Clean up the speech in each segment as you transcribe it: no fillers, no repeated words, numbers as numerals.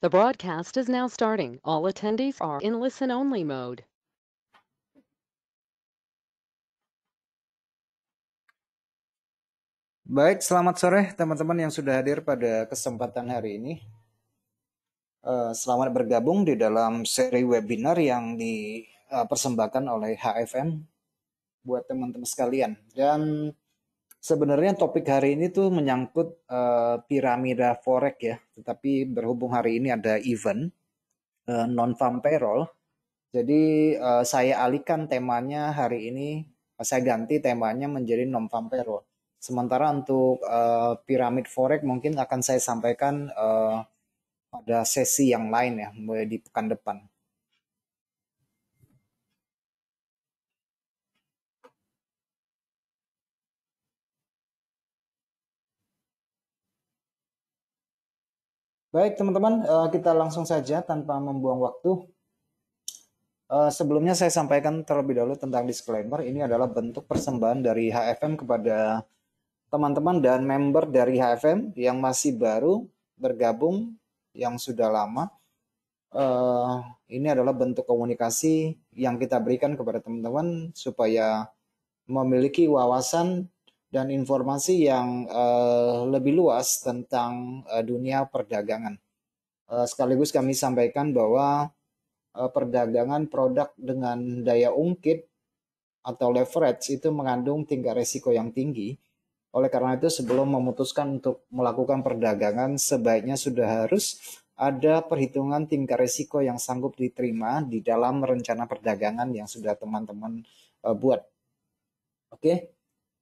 The broadcast is now starting. All attendees are in listen-only mode. Baik, selamat sore teman-teman yang sudah hadir pada kesempatan hari ini. Selamat bergabung di dalam seri webinar yang dipersembahkan oleh HFM buat teman-teman sekalian. Dan sebenarnya topik hari ini tuh menyangkut piramida forex ya. Tetapi berhubung hari ini ada event non-farm payroll, jadi saya alihkan temanya hari ini, saya ganti temanya menjadi non-farm payroll. Sementara untuk piramid forex mungkin akan saya sampaikan pada sesi yang lain ya, mulai di pekan depan. Baik teman-teman, kita langsung saja tanpa membuang waktu. Sebelumnya saya sampaikan terlebih dahulu tentang disclaimer. Ini adalah bentuk persembahan dari HFM kepada teman-teman dan member dari HFM yang masih baru bergabung, yang sudah lama. Ini adalah bentuk komunikasi yang kita berikan kepada teman-teman supaya memiliki wawasan dan informasi yang lebih luas tentang dunia perdagangan. Sekaligus kami sampaikan bahwa perdagangan produk dengan daya ungkit atau leverage itu mengandung tingkat resiko yang tinggi. Oleh karena itu sebelum memutuskan untuk melakukan perdagangan sebaiknya sudah harus ada perhitungan tingkat resiko yang sanggup diterima di dalam rencana perdagangan yang sudah teman-teman buat. Oke.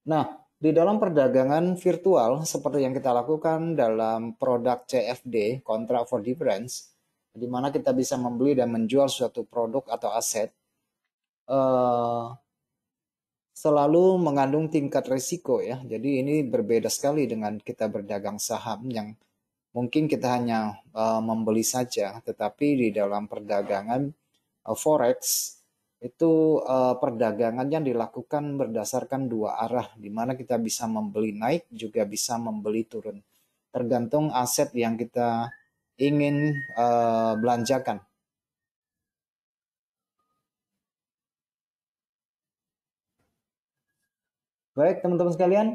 Nah, di dalam perdagangan virtual seperti yang kita lakukan dalam produk CFD, Contract for Difference, di mana kita bisa membeli dan menjual suatu produk atau aset, selalu mengandung tingkat risiko ya. Jadi ini berbeda sekali dengan kita berdagang saham yang mungkin kita hanya membeli saja, tetapi di dalam perdagangan forex itu perdagangan yang dilakukan berdasarkan dua arah, di mana kita bisa membeli naik juga bisa membeli turun, tergantung aset yang kita ingin belanjakan. Baik teman-teman sekalian,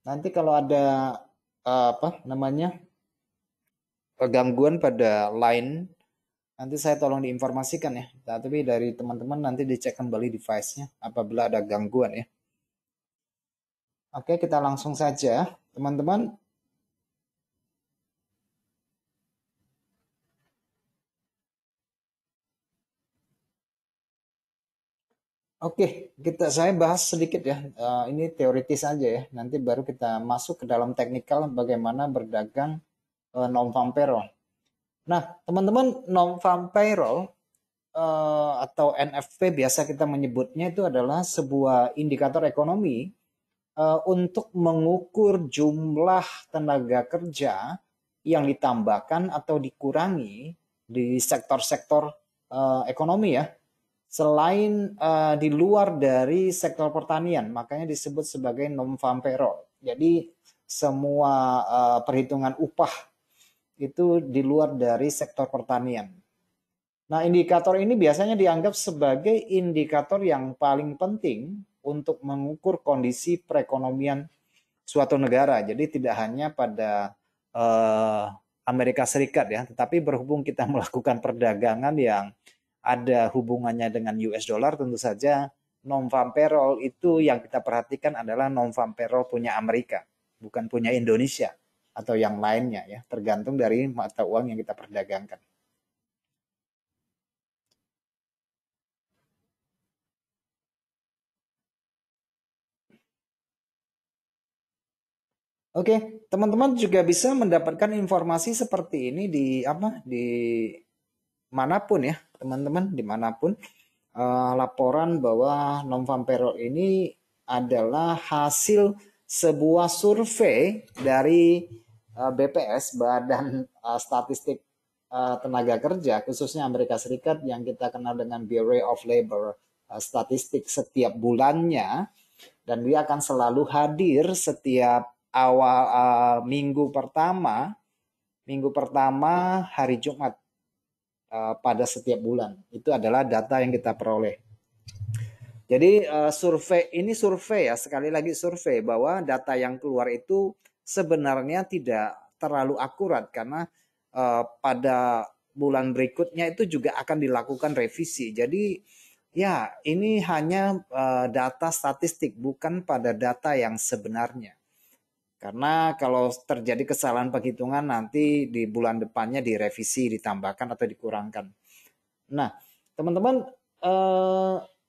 nanti kalau ada gangguan pada line, nanti saya tolong diinformasikan ya. Tapi dari teman-teman nanti dicek kembali device-nya apabila ada gangguan ya. Oke, kita langsung saja teman-teman. Oke, saya bahas sedikit ya. Ini teoritis aja ya. Nanti baru kita masuk ke dalam teknikal bagaimana berdagang non-farm payroll. Nah, teman-teman, non-farm payroll atau NFP biasa kita menyebutnya itu adalah sebuah indikator ekonomi untuk mengukur jumlah tenaga kerja yang ditambahkan atau dikurangi di sektor-sektor ekonomi ya, selain di luar dari sektor pertanian, makanya disebut sebagai non-farm payroll. Jadi semua perhitungan upah itu di luar dari sektor pertanian. Nah, indikator ini biasanya dianggap sebagai indikator yang paling penting untuk mengukur kondisi perekonomian suatu negara. Jadi tidak hanya pada Amerika Serikat ya, tetapi berhubung kita melakukan perdagangan yang ada hubungannya dengan US dollar, tentu saja non-farm payroll itu yang kita perhatikan adalah non-farm payroll punya Amerika, bukan punya Indonesia atau yang lainnya ya, tergantung dari mata uang yang kita perdagangkan. Oke, teman-teman juga bisa mendapatkan informasi seperti ini di manapun ya, teman-teman, dimanapun. Laporan bahwa non-farm payroll ini adalah hasil sebuah survei dari BPS, Badan Statistik Tenaga Kerja, khususnya Amerika Serikat yang kita kenal dengan Bureau of Labor Statistik setiap bulannya, dan dia akan selalu hadir setiap awal minggu pertama hari Jumat pada setiap bulan. Itu adalah data yang kita peroleh. Jadi survei ya, sekali lagi survei bahwa data yang keluar itu sebenarnya tidak terlalu akurat karena pada bulan berikutnya itu juga akan dilakukan revisi. Jadi ya ini hanya data statistik, bukan pada data yang sebenarnya. Karena kalau terjadi kesalahan penghitungan nanti di bulan depannya direvisi, ditambahkan atau dikurangkan. Nah, teman-teman,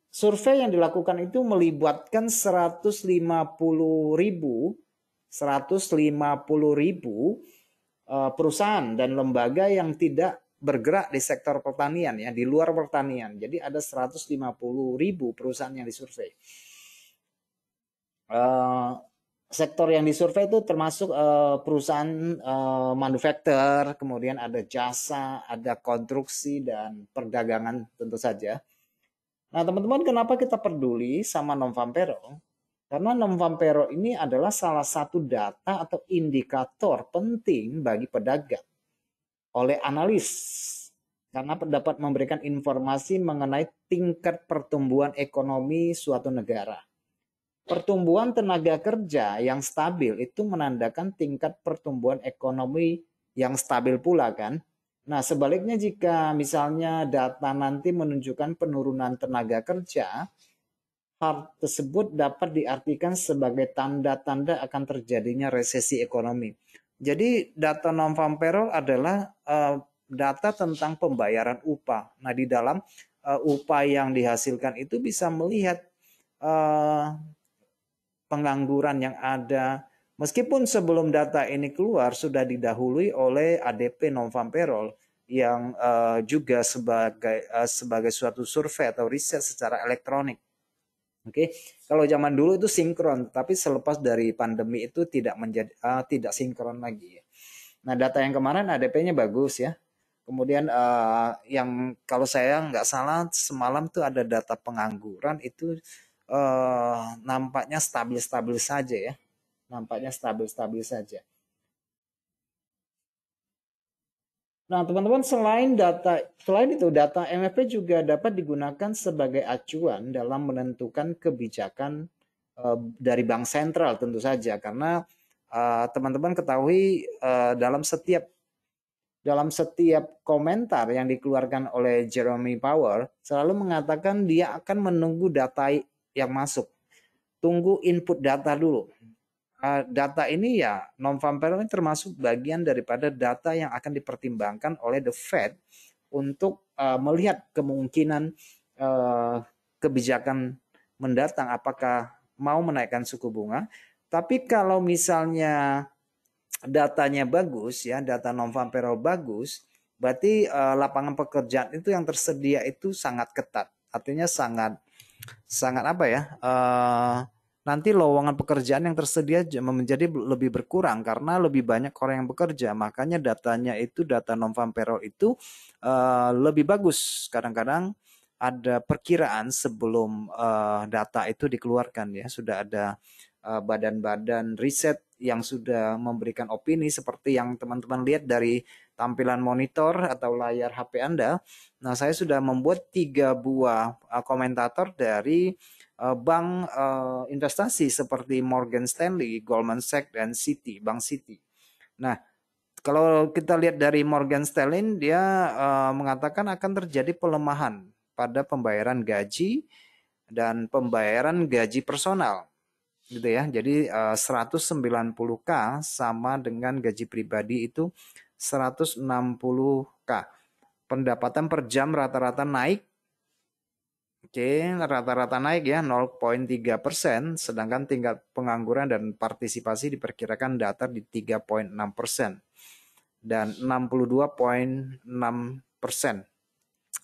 survei yang dilakukan itu melibatkan 150.000 perusahaan dan lembaga yang tidak bergerak di sektor pertanian ya, di luar pertanian. Jadi ada 150.000 perusahaan yang disurvei. Sektor yang disurvei itu termasuk perusahaan manufaktur, kemudian ada jasa, ada konstruksi dan perdagangan tentu saja. Nah, teman-teman, kenapa kita peduli sama non-farm Karena non-farm ini adalah salah satu data atau indikator penting bagi pedagang oleh analis karena dapat memberikan informasi mengenai tingkat pertumbuhan ekonomi suatu negara. Pertumbuhan tenaga kerja yang stabil itu menandakan tingkat pertumbuhan ekonomi yang stabil pula kan. Nah, sebaliknya jika misalnya data nanti menunjukkan penurunan tenaga kerja, hal tersebut dapat diartikan sebagai tanda-tanda akan terjadinya resesi ekonomi. Jadi data non-farm payroll adalah data tentang pembayaran upah. Nah, di dalam upah yang dihasilkan itu bisa melihat pengangguran yang ada. Meskipun sebelum data ini keluar sudah didahului oleh ADP non-farm payroll yang juga sebagai suatu survei atau riset secara elektronik. Oke, kalau zaman dulu itu sinkron, tapi selepas dari pandemi itu tidak sinkron lagi. Nah, data yang kemarin ADP-nya bagus ya. Kemudian yang kalau saya nggak salah semalam tuh ada data pengangguran itu nampaknya stabil-stabil saja ya. Nampaknya stabil-stabil saja. Nah, teman-teman, selain itu data MFP juga dapat digunakan sebagai acuan dalam menentukan kebijakan dari bank sentral tentu saja karena teman-teman ketahui dalam setiap komentar yang dikeluarkan oleh Jeremy Powell selalu mengatakan dia akan menunggu data yang masuk. Tunggu input data dulu. Data ini ya non-farm payroll ini termasuk bagian daripada data yang akan dipertimbangkan oleh the Fed untuk melihat kemungkinan kebijakan mendatang apakah mau menaikkan suku bunga. Tapi kalau misalnya datanya bagus ya, data non-farm payroll bagus, berarti lapangan pekerjaan itu yang tersedia itu sangat ketat. Artinya sangat apa ya? Nanti lowongan pekerjaan yang tersedia menjadi lebih berkurang karena lebih banyak orang yang bekerja. Makanya datanya itu data non-farm payroll itu lebih bagus. Kadang-kadang ada perkiraan sebelum data itu dikeluarkan ya. Sudah ada badan-badan riset yang sudah memberikan opini seperti yang teman-teman lihat dari tampilan monitor atau layar HP Anda. Nah, saya sudah membuat 3 buah komentator dari bank investasi seperti Morgan Stanley, Goldman Sachs, dan Bank Citi. Nah, kalau kita lihat dari Morgan Stanley, dia mengatakan akan terjadi pelemahan pada pembayaran gaji dan pembayaran gaji personal. Gitu ya. Jadi 190K sama dengan gaji pribadi itu 160K. Pendapatan per jam rata-rata naik. Oke, rata-rata naik ya 0,3%, sedangkan tingkat pengangguran dan partisipasi diperkirakan datar di 3,6% dan 62,6%.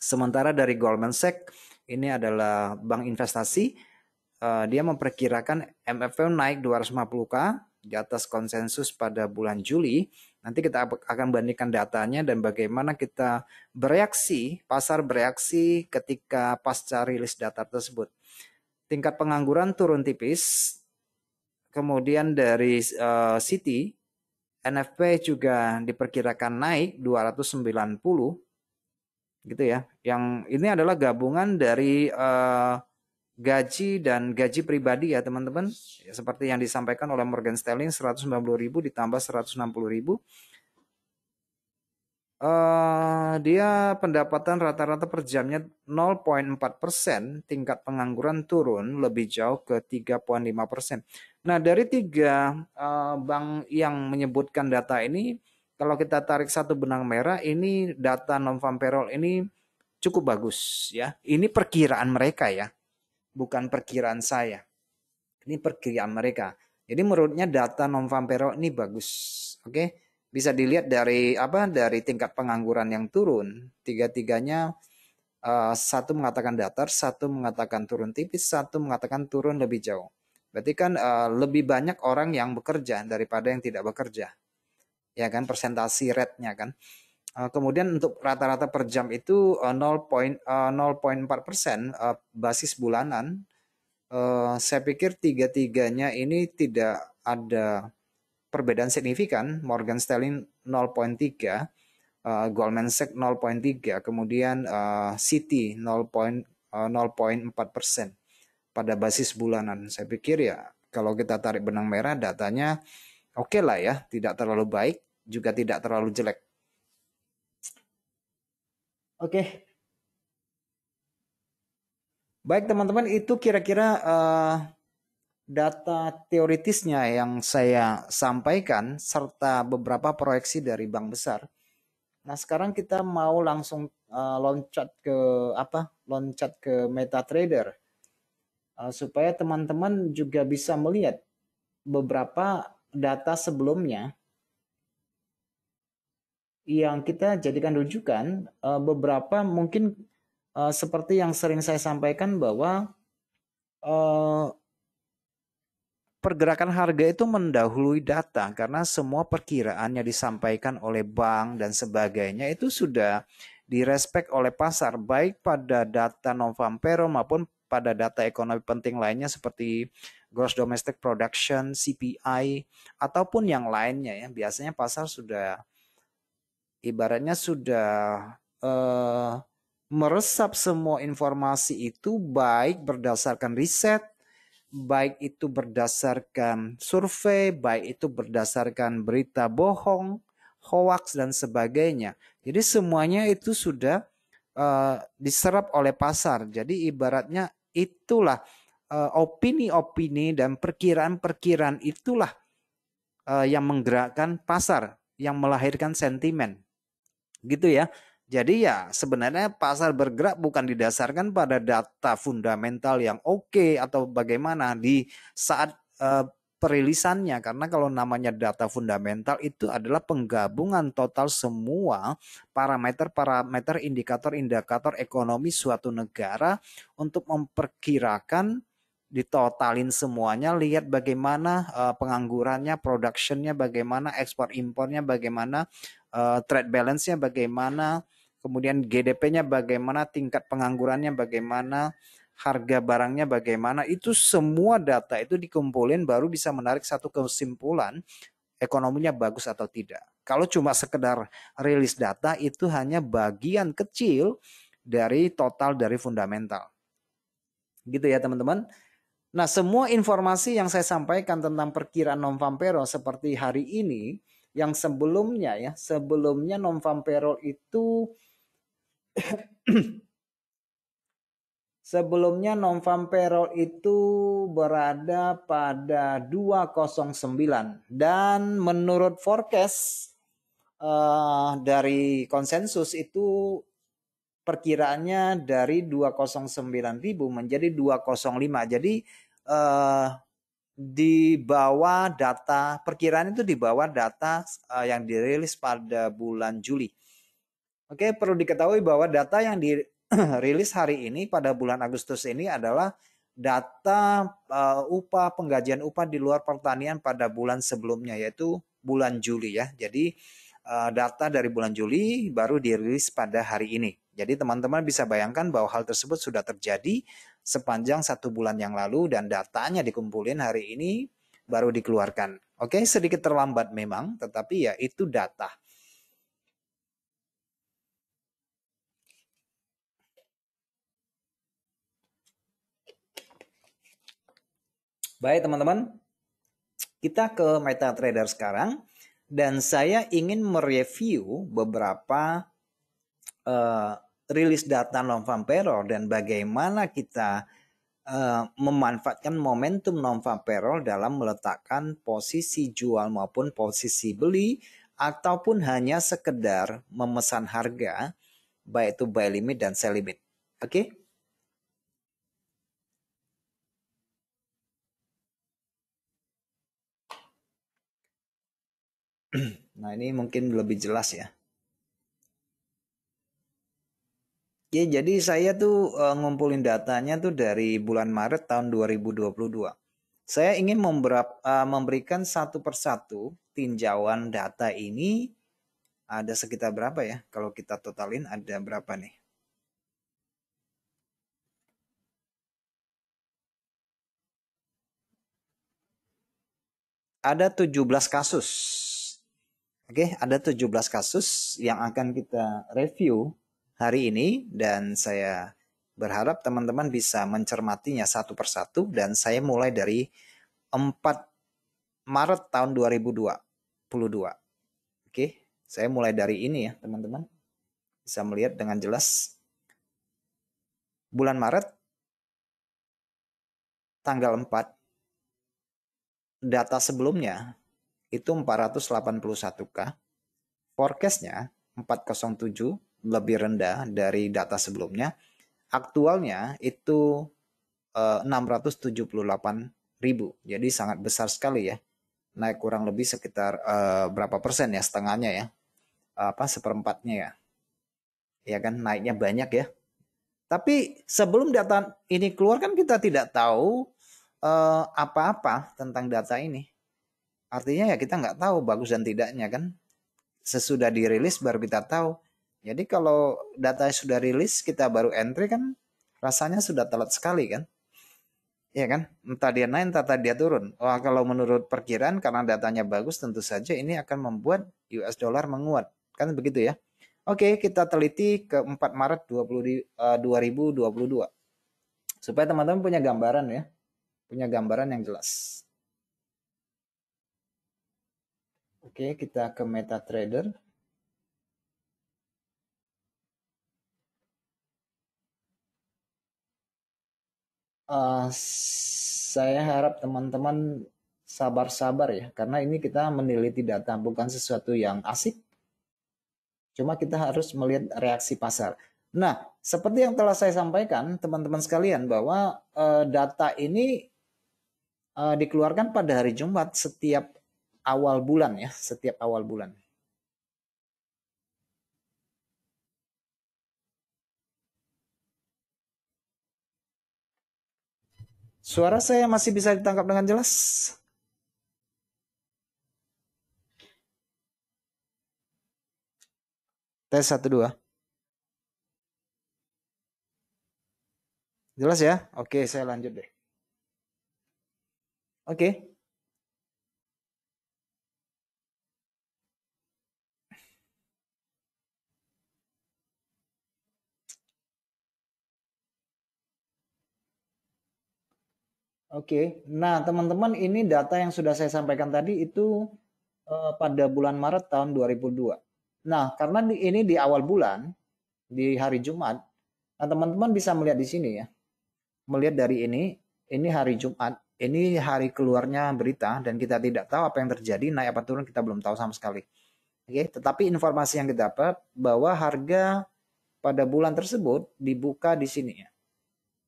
Sementara dari Goldman Sachs, ini adalah bank investasi, dia memperkirakan MFP naik 250K di atas konsensus pada bulan Juli. Nanti kita akan bandingkan datanya dan bagaimana kita pasar bereaksi ketika pasca rilis data tersebut. Tingkat pengangguran turun tipis kemudian dari Citi, NFP juga diperkirakan naik 290 gitu ya. Yang ini adalah gabungan dari gaji dan gaji pribadi ya teman-teman. Ya, seperti yang disampaikan oleh Morgan Stanley 190.000 ditambah 160.000. Dia pendapatan rata-rata per jamnya 0,4%, tingkat pengangguran turun lebih jauh ke 3,5%. Nah, dari tiga bank yang menyebutkan data ini, kalau kita tarik satu benang merah, ini data non-farm payroll ini cukup bagus ya. Ini perkiraan mereka ya, bukan perkiraan saya. Ini perkiraan mereka. Jadi menurutnya data non-farm payroll ini bagus. Oke. Bisa dilihat dari apa? Dari tingkat pengangguran yang turun. Tiga-tiganya satu mengatakan datar, satu mengatakan turun tipis, satu mengatakan turun lebih jauh. Berarti kan lebih banyak orang yang bekerja daripada yang tidak bekerja. Ya kan, persentasi rate-nya kan. Kemudian untuk rata-rata per jam itu 0,4% basis bulanan. Saya pikir tiga-tiganya ini tidak ada perbedaan signifikan. Morgan Stanley 0,3, Goldman Sachs 0,3, kemudian Citi 0,4% pada basis bulanan. Saya pikir ya kalau kita tarik benang merah datanya oke lah ya, tidak terlalu baik juga tidak terlalu jelek. Oke. Baik teman-teman, itu kira-kira data teoritisnya yang saya sampaikan serta beberapa proyeksi dari bank besar. Nah, sekarang kita mau langsung loncat ke apa? Loncat ke MetaTrader supaya teman-teman juga bisa melihat beberapa data sebelumnya yang kita jadikan rujukan. Beberapa mungkin seperti yang sering saya sampaikan bahwa pergerakan harga itu mendahului data karena semua perkiraannya disampaikan oleh bank dan sebagainya itu sudah direspek oleh pasar baik pada data non-farm payroll maupun pada data ekonomi penting lainnya seperti gross domestic production, CPI ataupun yang lainnya ya. Biasanya pasar sudah ibaratnya sudah meresap semua informasi itu baik berdasarkan riset, baik itu berdasarkan survei, baik itu berdasarkan berita bohong, hoax dan sebagainya. Jadi semuanya itu sudah diserap oleh pasar. Jadi ibaratnya itulah opini-opini dan perkiraan-perkiraan itulah yang menggerakkan pasar, yang melahirkan sentimen. Gitu ya. Jadi ya sebenarnya pasar bergerak bukan didasarkan pada data fundamental yang oke atau bagaimana di saat perilisannya, karena kalau namanya data fundamental itu adalah penggabungan total semua parameter indikator ekonomi suatu negara untuk memperkirakan, ditotalin semuanya, lihat bagaimana penganggurannya, productionnya bagaimana, ekspor impornya bagaimana, trade balance-nya bagaimana, kemudian GDP-nya bagaimana, tingkat penganggurannya bagaimana, harga barangnya bagaimana, itu semua data itu dikumpulin baru bisa menarik satu kesimpulan ekonominya bagus atau tidak. Kalau cuma sekedar rilis data itu hanya bagian kecil dari total dari fundamental. Gitu ya teman-teman. Nah, semua informasi yang saya sampaikan tentang perkiraan non-farm payroll seperti hari ini, yang sebelumnya ya, sebelumnya non-farm payroll itu sebelumnya non-farm payroll itu berada pada 209 dan menurut forecast dari konsensus itu perkiraannya dari 209.000 menjadi 205. Jadi di bawah data perkiraan itu di bawah data yang dirilis pada bulan Juli. Oke, perlu diketahui bahwa data yang dirilis hari ini pada bulan Agustus ini adalah data upah penggajian upah di luar pertanian pada bulan sebelumnya yaitu bulan Juli ya. Jadi data dari bulan Juli baru dirilis pada hari ini. Jadi teman-teman bisa bayangkan bahwa hal tersebut sudah terjadi sepanjang 1 bulan yang lalu dan datanya dikumpulin hari ini baru dikeluarkan. Oke, sedikit terlambat memang, tetapi ya itu data. Baik teman-teman, kita ke MetaTrader sekarang dan saya ingin mereview beberapa rilis data non-farm payroll dan bagaimana kita memanfaatkan momentum non-farm payroll dalam meletakkan posisi jual maupun posisi beli ataupun hanya sekedar memesan harga baik itu buy limit dan sell limit. Oke? Nah, ini mungkin lebih jelas ya. Ya, jadi saya tuh ngumpulin datanya tuh dari bulan Maret tahun 2022. Saya ingin memberikan satu persatu tinjauan data ini ada sekitar berapa ya? Kalau kita totalin ada berapa nih? Ada 17 kasus. Oke, ada 17 kasus yang akan kita review hari ini dan saya berharap teman-teman bisa mencermatinya satu persatu dan saya mulai dari 4 Maret tahun 2022. Oke, saya mulai dari ini ya teman-teman. Bisa melihat dengan jelas. Bulan Maret tanggal 4 data sebelumnya itu 481K. Forecastnya 407 lebih rendah dari data sebelumnya. Aktualnya itu 678.000. Jadi sangat besar sekali ya. Naik kurang lebih sekitar berapa persen ya, setengahnya ya. Seperempatnya ya. Ya kan naiknya banyak ya. Tapi sebelum data ini keluar kan kita tidak tahu apa-apa tentang data ini. Artinya ya kita nggak tahu bagus dan tidaknya kan. Sesudah dirilis baru kita tahu. Jadi kalau data sudah rilis kita baru entry kan rasanya sudah telat sekali kan. Ya kan? Entah dia naik entah dia turun. Wah, kalau menurut perkiraan karena datanya bagus tentu saja ini akan membuat US dollar menguat. Kan begitu ya. Oke, kita teliti ke 4 Maret 2022. Supaya teman-teman punya gambaran ya. Punya gambaran yang jelas. Oke, kita ke MetaTrader. Saya harap teman-teman sabar-sabar ya, karena ini kita meneliti data bukan sesuatu yang asik, cuma kita harus melihat reaksi pasar. Nah, seperti yang telah saya sampaikan teman-teman sekalian bahwa data ini dikeluarkan pada hari Jumat setiap awal bulan ya, setiap awal bulan. Suara saya masih bisa ditangkap dengan jelas? Tes 1 2. Jelas ya? Oke, saya lanjut deh. Oke. Oke. Nah, teman-teman ini data yang sudah saya sampaikan tadi itu pada bulan Maret tahun 2002. Nah, karena ini di awal bulan, di hari Jumat, nah teman-teman bisa melihat di sini ya. Melihat dari ini hari Jumat, ini hari keluarnya berita dan kita tidak tahu apa yang terjadi, naik apa turun kita belum tahu sama sekali. Oke, tetapi informasi yang kita dapat bahwa harga pada bulan tersebut dibuka di sini ya.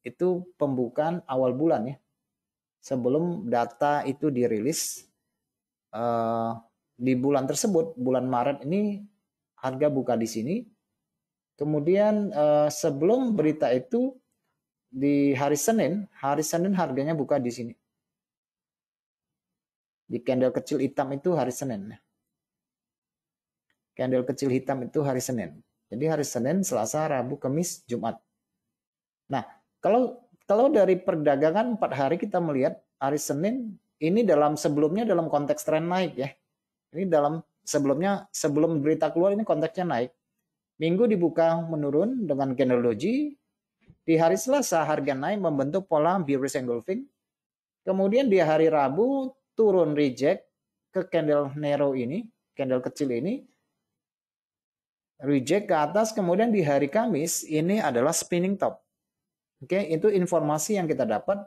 Itu pembukaan awal bulan ya. Sebelum data itu dirilis di bulan tersebut, bulan Maret ini harga buka di sini. Kemudian sebelum berita itu di hari Senin harganya buka di sini. Di candle kecil hitam itu hari Senin. Candle kecil hitam itu hari Senin. Jadi hari Senin, Selasa, Rabu, Kamis, Jumat. Nah, kalau dari perdagangan 4 hari kita melihat hari Senin ini dalam sebelumnya dalam konteks tren naik ya. Ini dalam sebelumnya, sebelum berita keluar ini konteksnya naik. Minggu dibuka menurun dengan candle doji. Di hari Selasa harga naik membentuk pola bearish engulfing. Kemudian di hari Rabu turun reject ke candle narrow ini, candle kecil ini. Reject ke atas, kemudian di hari Kamis ini adalah spinning top. Oke, itu informasi yang kita dapat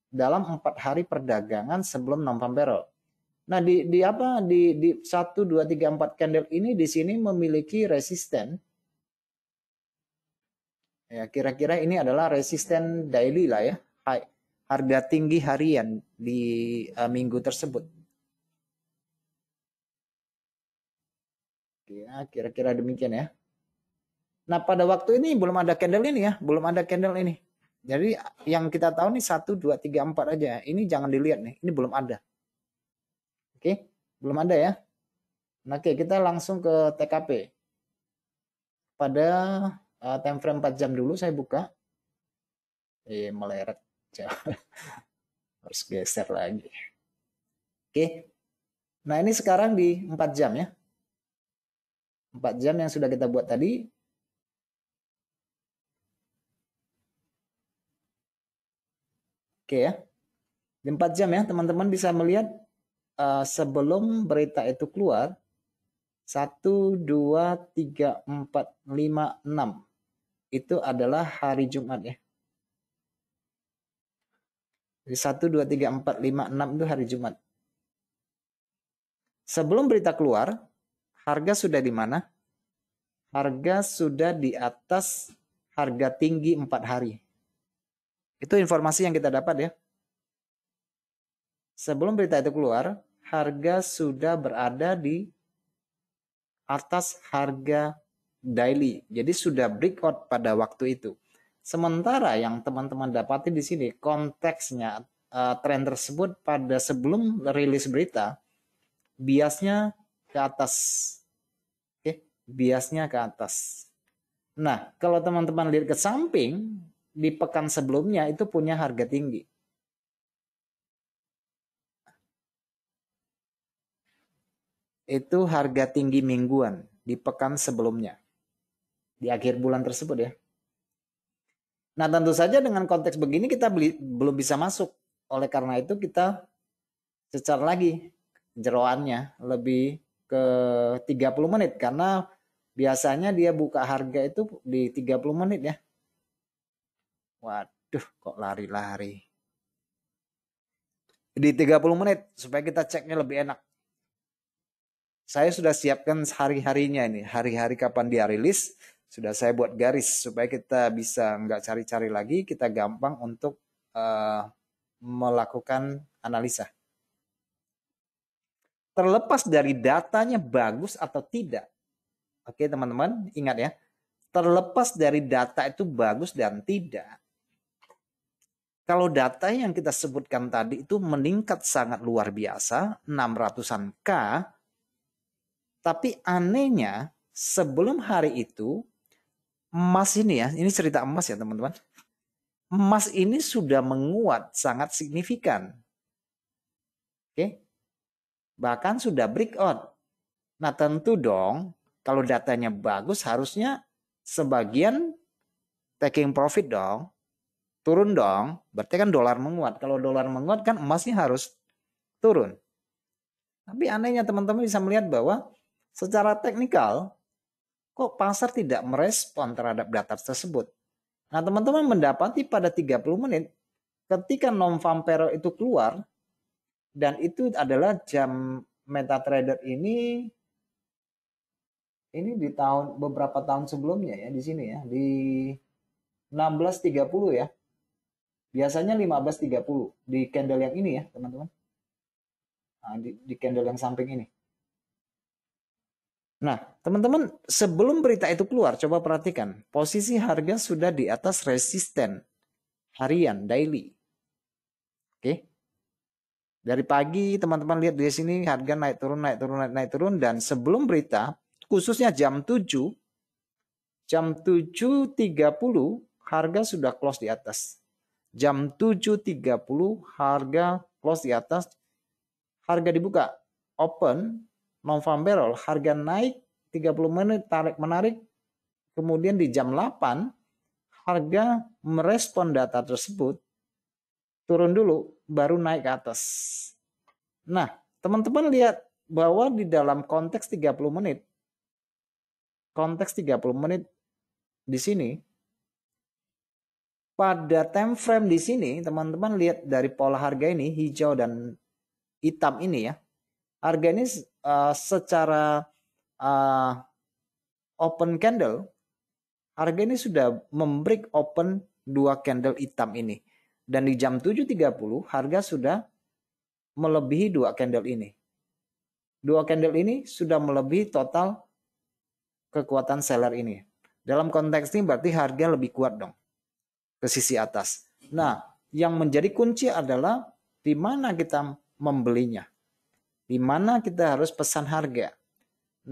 dalam 4 hari perdagangan sebelum non-farm. Nah, di 1 2 3 4 candle ini di sini memiliki resisten. Ya, kira-kira ini adalah resisten daily lah ya. Harga tinggi harian di minggu tersebut. Ya, kira-kira demikian ya. Nah, pada waktu ini belum ada candle ini ya, belum ada candle ini. Jadi yang kita tahu nih 1 2 3 4 aja. Ini jangan dilihat nih, ini belum ada. Oke, belum ada ya. Nah, oke, kita langsung ke TKP. Pada time frame 4 jam dulu saya buka. Meleret. Harus geser lagi. Oke. Nah, ini sekarang di 4 jam ya. 4 jam yang sudah kita buat tadi. Oke ya. Di 4 jam ya, teman-teman bisa melihat sebelum berita itu keluar, 1, 2, 3, 4, 5, 6. Itu adalah hari Jumat ya. Jadi 1, 2, 3, 4, 5, 6 itu hari Jumat. Sebelum berita keluar, harga sudah di mana? Harga sudah di atas harga tinggi 4 hari. Itu informasi yang kita dapat ya. Sebelum berita itu keluar, harga sudah berada di atas harga daily. Jadi sudah breakout pada waktu itu. Sementara yang teman-teman dapati di sini konteksnya tren tersebut pada sebelum rilis berita biasnya ke atas. Oke, biasnya ke atas. Nah, kalau teman-teman lihat ke samping di pekan sebelumnya itu punya harga tinggi. Itu harga tinggi mingguan di pekan sebelumnya. Di akhir bulan tersebut ya. Nah, tentu saja dengan konteks begini kita belum bisa masuk. Oleh karena itu kita secara lagi jeroannya lebih ke 30 menit karena biasanya dia buka harga itu di 30 menit ya. Waduh, kok lari-lari. Di 30 menit supaya kita ceknya lebih enak. Saya sudah siapkan hari-harinya ini, hari-hari kapan dia rilis. Sudah saya buat garis supaya kita bisa nggak cari-cari lagi, kita gampang untuk melakukan analisa. Terlepas dari datanya bagus atau tidak. Oke teman-teman, ingat ya. Terlepas dari data itu bagus dan tidak. Kalau data yang kita sebutkan tadi itu meningkat sangat luar biasa, 600-an K. Tapi anehnya sebelum hari itu, emas ini ya, ini cerita emas ya teman-teman. Emas ini sudah menguat sangat signifikan. Oke. Bahkan sudah breakout. Nah tentu dong, kalau datanya bagus harusnya sebagian taking profit dong. Turun dong, berarti kan dolar menguat. Kalau dolar menguat kan emasnya harus turun. Tapi anehnya teman-teman bisa melihat bahwa secara teknikal, kok pasar tidak merespon terhadap data tersebut. Nah teman-teman mendapati pada 30 menit, ketika non-farm payroll itu keluar, dan itu adalah jam MetaTrader ini di beberapa tahun sebelumnya ya, di sini ya, di 16.30 ya. Biasanya 15.30 di candle yang ini ya, teman-teman. Nah, di candle yang samping ini. Nah, teman-teman, sebelum berita itu keluar, coba perhatikan. Posisi harga sudah di atas resisten harian, daily. Oke. Dari pagi, teman-teman lihat di sini harga naik turun, naik turun, naik turun. Dan sebelum berita, khususnya jam 7, jam 7.30, harga sudah close di atas. Jam 7.30, harga close di atas. harga dibuka, open, non farm payroll, harga naik 30 menit, tarik menarik, kemudian di jam 8, harga merespon data tersebut, turun dulu, baru naik ke atas. Nah, teman-teman lihat bahwa di dalam konteks 30 menit, di sini, pada time frame di sini, teman-teman lihat dari pola harga ini, hijau dan hitam ini ya, harga ini secara open candle, harga ini sudah membreak open 2 candle hitam ini. Dan di jam 7.30 harga sudah melebihi 2 candle ini. 2 candle ini sudah melebihi total kekuatan seller ini. Dalam konteks ini berarti harga lebih kuat dong ke sisi atas. Nah, yang menjadi kunci adalah di mana kita membelinya. Di mana kita harus pesan harga.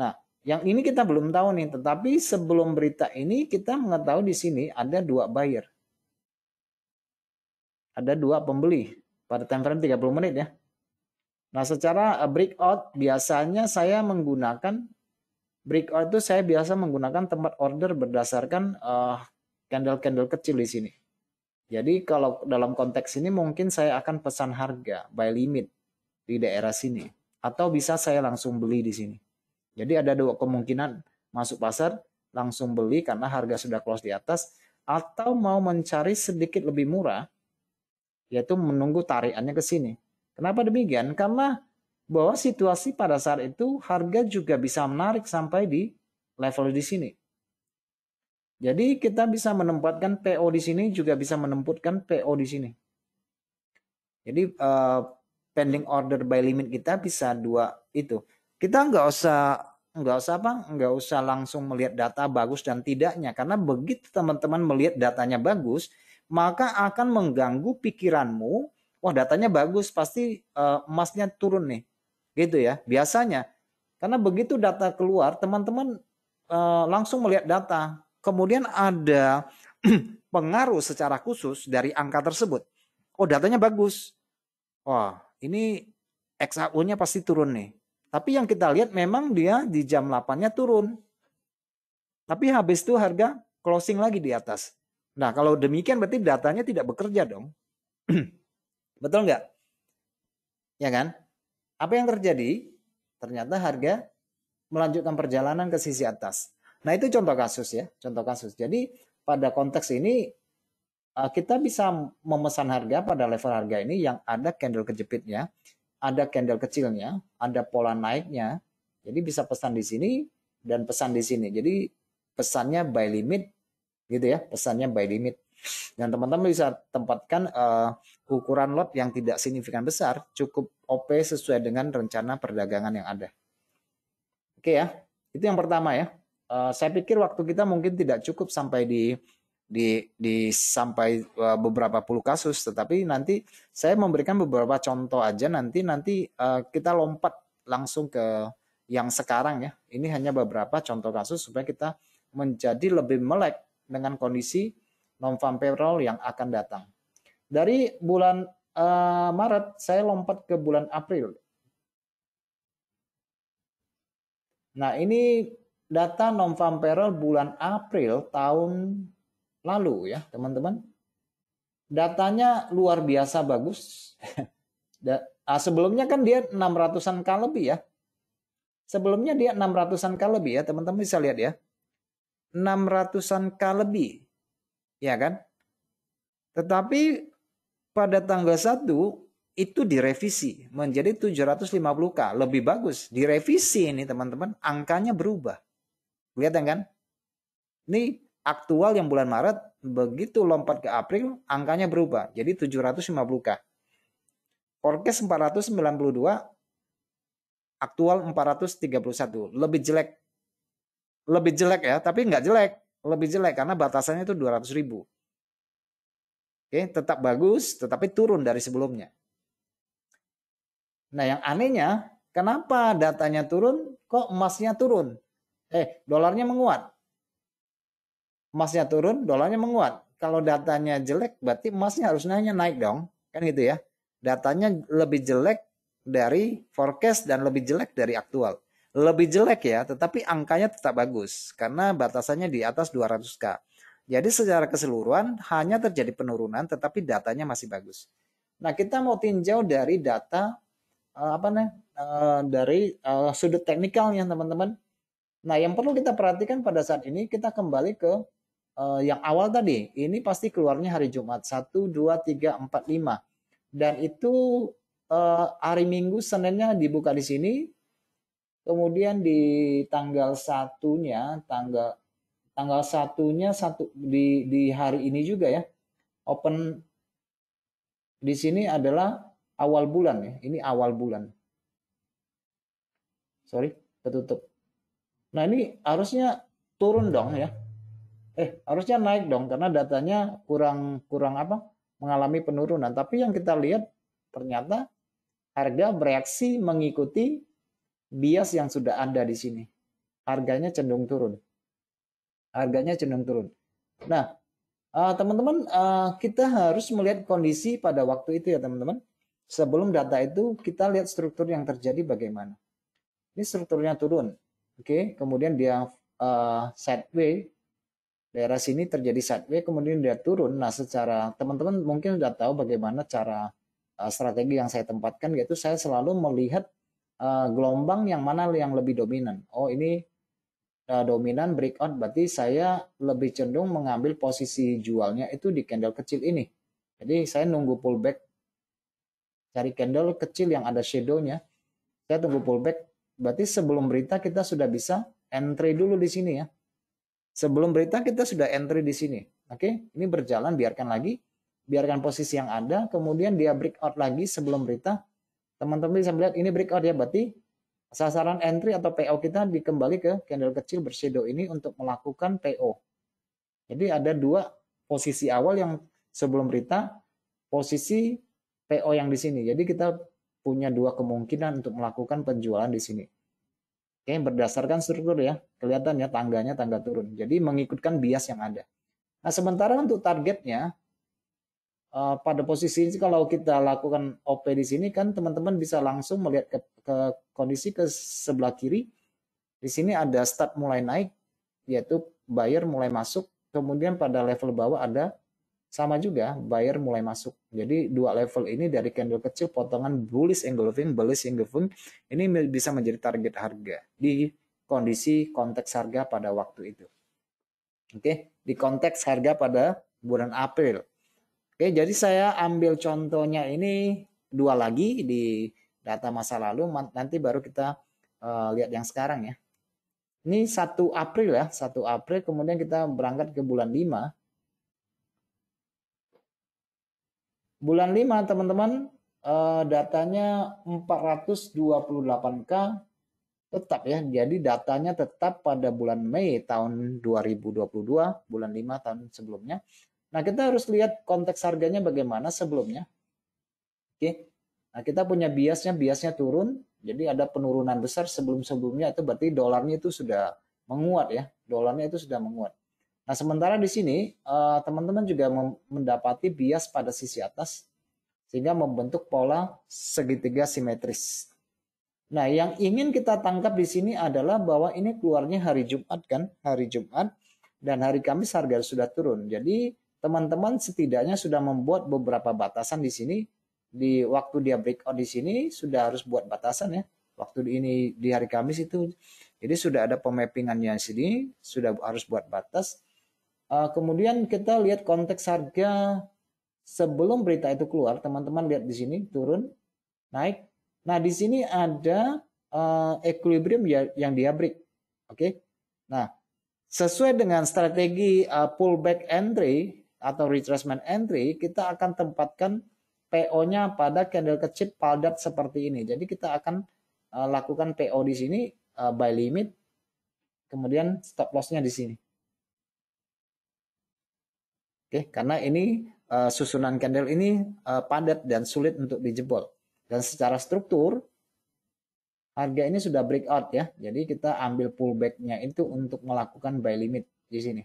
Nah, yang ini kita belum tahu nih, tetapi sebelum berita ini kita mengetahui di sini ada 2 buyer. Ada 2 pembeli pada time frame 30 menit ya. Nah, secara breakout biasanya saya menggunakan breakout itu saya biasa menggunakan tempat order berdasarkan candle-candle kecil di sini. Jadi kalau dalam konteks ini mungkin saya akan pesan harga buy limit di daerah sini atau bisa saya langsung beli di sini. Jadi ada 2 kemungkinan, masuk pasar langsung beli karena harga sudah close di atas atau mau mencari sedikit lebih murah yaitu menunggu tarikannya ke sini. Kenapa demikian? Karena bahwa situasi pada saat itu harga juga bisa menarik sampai di level di sini. Jadi kita bisa menempatkan PO di sini juga bisa menempatkan PO di sini. Jadi pending order buy limit kita bisa 2 itu. Kita nggak usah langsung melihat data bagus dan tidaknya, karena begitu teman-teman melihat datanya bagus, maka akan mengganggu pikiranmu. Wah, datanya bagus, pasti emasnya turun nih, gitu ya. Biasanya, karena begitu data keluar, teman-teman langsung melihat data, kemudian ada pengaruh secara khusus dari angka tersebut. Oh, datanya bagus. Wah, ini XAU-nya pasti turun nih. Tapi yang kita lihat memang dia di jam 8-nya turun. Tapi habis itu harga closing lagi di atas. Nah, kalau demikian berarti datanya tidak bekerja dong. Betul nggak? Ya kan? Apa yang terjadi? Ternyata harga melanjutkan perjalanan ke sisi atas. Nah, itu contoh kasus ya. Contoh kasus. Jadi pada konteks ini kita bisa memesan harga pada level harga ini yang ada candle kejepitnya, ada candle kecilnya, ada pola naiknya. Jadi bisa pesan di sini dan pesan di sini. Jadi pesannya buy limit gitu ya, pesannya buy limit. Dan teman-teman bisa tempatkan ukuran lot yang tidak signifikan besar, cukup OP sesuai dengan rencana perdagangan yang ada. Oke ya, itu yang pertama ya. Saya pikir waktu kita mungkin tidak cukup sampai sampai beberapa puluh kasus, tetapi nanti saya memberikan beberapa contoh aja, nanti kita lompat langsung ke yang sekarang ya. Ini hanya beberapa contoh kasus supaya kita menjadi lebih melek dengan kondisi non-farm payroll yang akan datang. Dari bulan Maret saya lompat ke bulan April. Nah, ini data non-farm payroll bulan April tahun lalu ya, teman-teman. Datanya luar biasa bagus. Sebelumnya kan dia 600-an K lebih ya. Sebelumnya dia 600-an K lebih ya, teman-teman bisa lihat ya. 600-an K lebih. Ya kan? Tetapi pada tanggal 1 itu direvisi menjadi 750K. Lebih bagus. Direvisi ini teman-teman, angkanya berubah. Kelihatan kan? Ini aktual yang bulan Maret, begitu lompat ke April, angkanya berubah. Jadi 750K. Forecast 492, aktual 431. Lebih jelek. Lebih jelek ya, tapi nggak jelek. Lebih jelek karena batasannya itu 200.000. Oke, tetap bagus, tetapi turun dari sebelumnya. Nah, yang anehnya, kenapa datanya turun, kok emasnya turun? Dolarnya menguat. Emasnya turun, dolarnya menguat. Kalau datanya jelek, berarti emasnya harus naik dong. Kan gitu ya. Datanya lebih jelek, dari forecast dan lebih jelek dari aktual. Lebih jelek ya, tetapi angkanya tetap bagus karena batasannya di atas 200K. Jadi secara keseluruhan hanya terjadi penurunan tetapi datanya masih bagus. Nah, kita mau tinjau dari data apa nih? Dari sudut teknikalnya, teman-teman. Nah, yang perlu kita perhatikan pada saat ini kita kembali ke yang awal tadi. Ini pasti keluarnya hari Jumat 1, 2, 3, 4, 5. Dan itu hari Minggu Seninnya dibuka di sini. Kemudian di tanggal satunya, tanggal satunya di hari ini juga ya. Open di sini adalah awal bulan ya. Ini awal bulan. Sorry, ketutup. Nah, ini harusnya turun dong ya. Harusnya naik dong karena datanya kurang kurang apa? Mengalami penurunan. Tapi yang kita lihat ternyata harga bereaksi mengikuti bias yang sudah ada di sini. Harganya cenderung turun. Harganya cenderung turun. Nah, teman-teman, kita harus melihat kondisi pada waktu itu ya, teman-teman. Sebelum data itu, kita lihat struktur yang terjadi bagaimana. Ini strukturnya turun. Oke, kemudian dia sideways. Daerah sini terjadi sideways, kemudian dia turun. Nah, secara teman-teman mungkin sudah tahu bagaimana cara strategi yang saya tempatkan, yaitu saya selalu melihat gelombang yang mana yang lebih dominan. Oh, ini dominan breakout, berarti saya lebih cenderung mengambil posisi jualnya itu di candle kecil ini. Jadi saya nunggu pullback, cari candle kecil yang ada shadow-nya. Saya tunggu pullback, berarti sebelum berita kita sudah bisa entry dulu di sini ya. Sebelum berita kita sudah entry di sini. Oke, ini berjalan, biarkan lagi. Biarkan posisi yang ada, kemudian dia breakout lagi sebelum berita. Teman-teman bisa melihat ini breakout ya, berarti sasaran entry atau PO kita dikembali ke candle kecil bershadow ini untuk melakukan PO. Jadi ada dua posisi awal yang sebelum berita, posisi PO yang di sini. Jadi kita punya dua kemungkinan untuk melakukan penjualan di sini. Oke, berdasarkan struktur ya, kelihatan ya tangganya tangga turun. Jadi mengikutkan bias yang ada. Nah, sementara untuk targetnya, pada posisi ini kalau kita lakukan OP di sini kan teman-teman bisa langsung melihat ke kondisi ke sebelah kiri. Di sini ada start mulai naik, yaitu buyer mulai masuk. Kemudian pada level bawah ada sama juga buyer mulai masuk. Jadi dua level ini dari candle kecil potongan bullish engulfing ini bisa menjadi target harga di kondisi konteks harga pada waktu itu. Oke, di konteks harga pada bulan April. Oke, jadi saya ambil contohnya ini dua lagi di data masa lalu, nanti baru kita lihat yang sekarang ya. Ini 1 April ya, 1 April kemudian kita berangkat ke bulan 5. Bulan 5 teman-teman, datanya 428K tetap ya. Jadi datanya tetap pada bulan Mei tahun 2022, bulan 5 tahun sebelumnya. Nah, kita harus lihat konteks harganya bagaimana sebelumnya. Oke. Nah, kita punya biasnya turun. Jadi ada penurunan besar sebelum-sebelumnya, itu berarti dolarnya itu sudah menguat ya. Dolarnya itu sudah menguat. Nah, sementara di sini teman-teman juga mendapati bias pada sisi atas sehingga membentuk pola segitiga simetris. Nah, yang ingin kita tangkap di sini adalah bahwa ini keluarnya hari Jumat kan, hari Jumat dan hari Kamis harga sudah turun. Jadi, teman-teman setidaknya sudah membuat beberapa batasan di sini. Di waktu dia breakout di sini sudah harus buat batasan ya. Waktu ini di hari Kamis itu. Jadi sudah ada pemappingannya di sini, sudah harus buat batas. Kemudian kita lihat konteks harga sebelum berita itu keluar, teman-teman lihat di sini turun, naik. Nah, di sini ada equilibrium yang dia break. Oke. Nah, sesuai dengan strategi pullback entry atau retracement entry, kita akan tempatkan PO-nya pada candle kecil padat seperti ini. Jadi kita akan lakukan PO di sini, buy limit, kemudian stop loss-nya di sini. Oke, karena ini susunan candle ini padat dan sulit untuk dijebol. Dan secara struktur harga ini sudah breakout ya. Jadi kita ambil pullback-nya itu untuk melakukan buy limit di sini.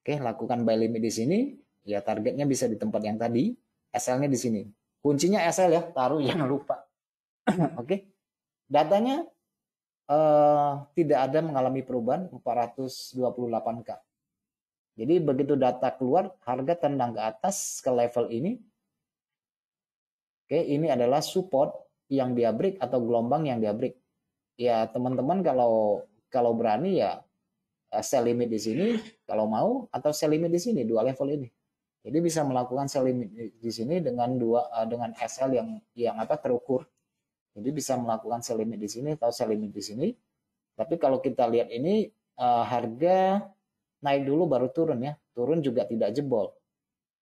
Oke, lakukan buy limit di sini. Ya targetnya bisa di tempat yang tadi, SL-nya di sini. Kuncinya SL ya, taruh jangan lupa. Oke. Datanya tidak ada mengalami perubahan 428K. Jadi begitu data keluar, harga tendang ke atas ke level ini. Oke, ini adalah support yang dia break atau gelombang yang dia break. Ya, teman-teman kalau berani ya sell limit di sini kalau mau, atau sell limit di sini, dua level ini. Jadi bisa melakukan sell limit di sini dengan dengan SL yang terukur. Jadi bisa melakukan sell limit di sini atau sell limit di sini. Tapi kalau kita lihat ini harga naik dulu baru turun ya. Turun juga tidak jebol.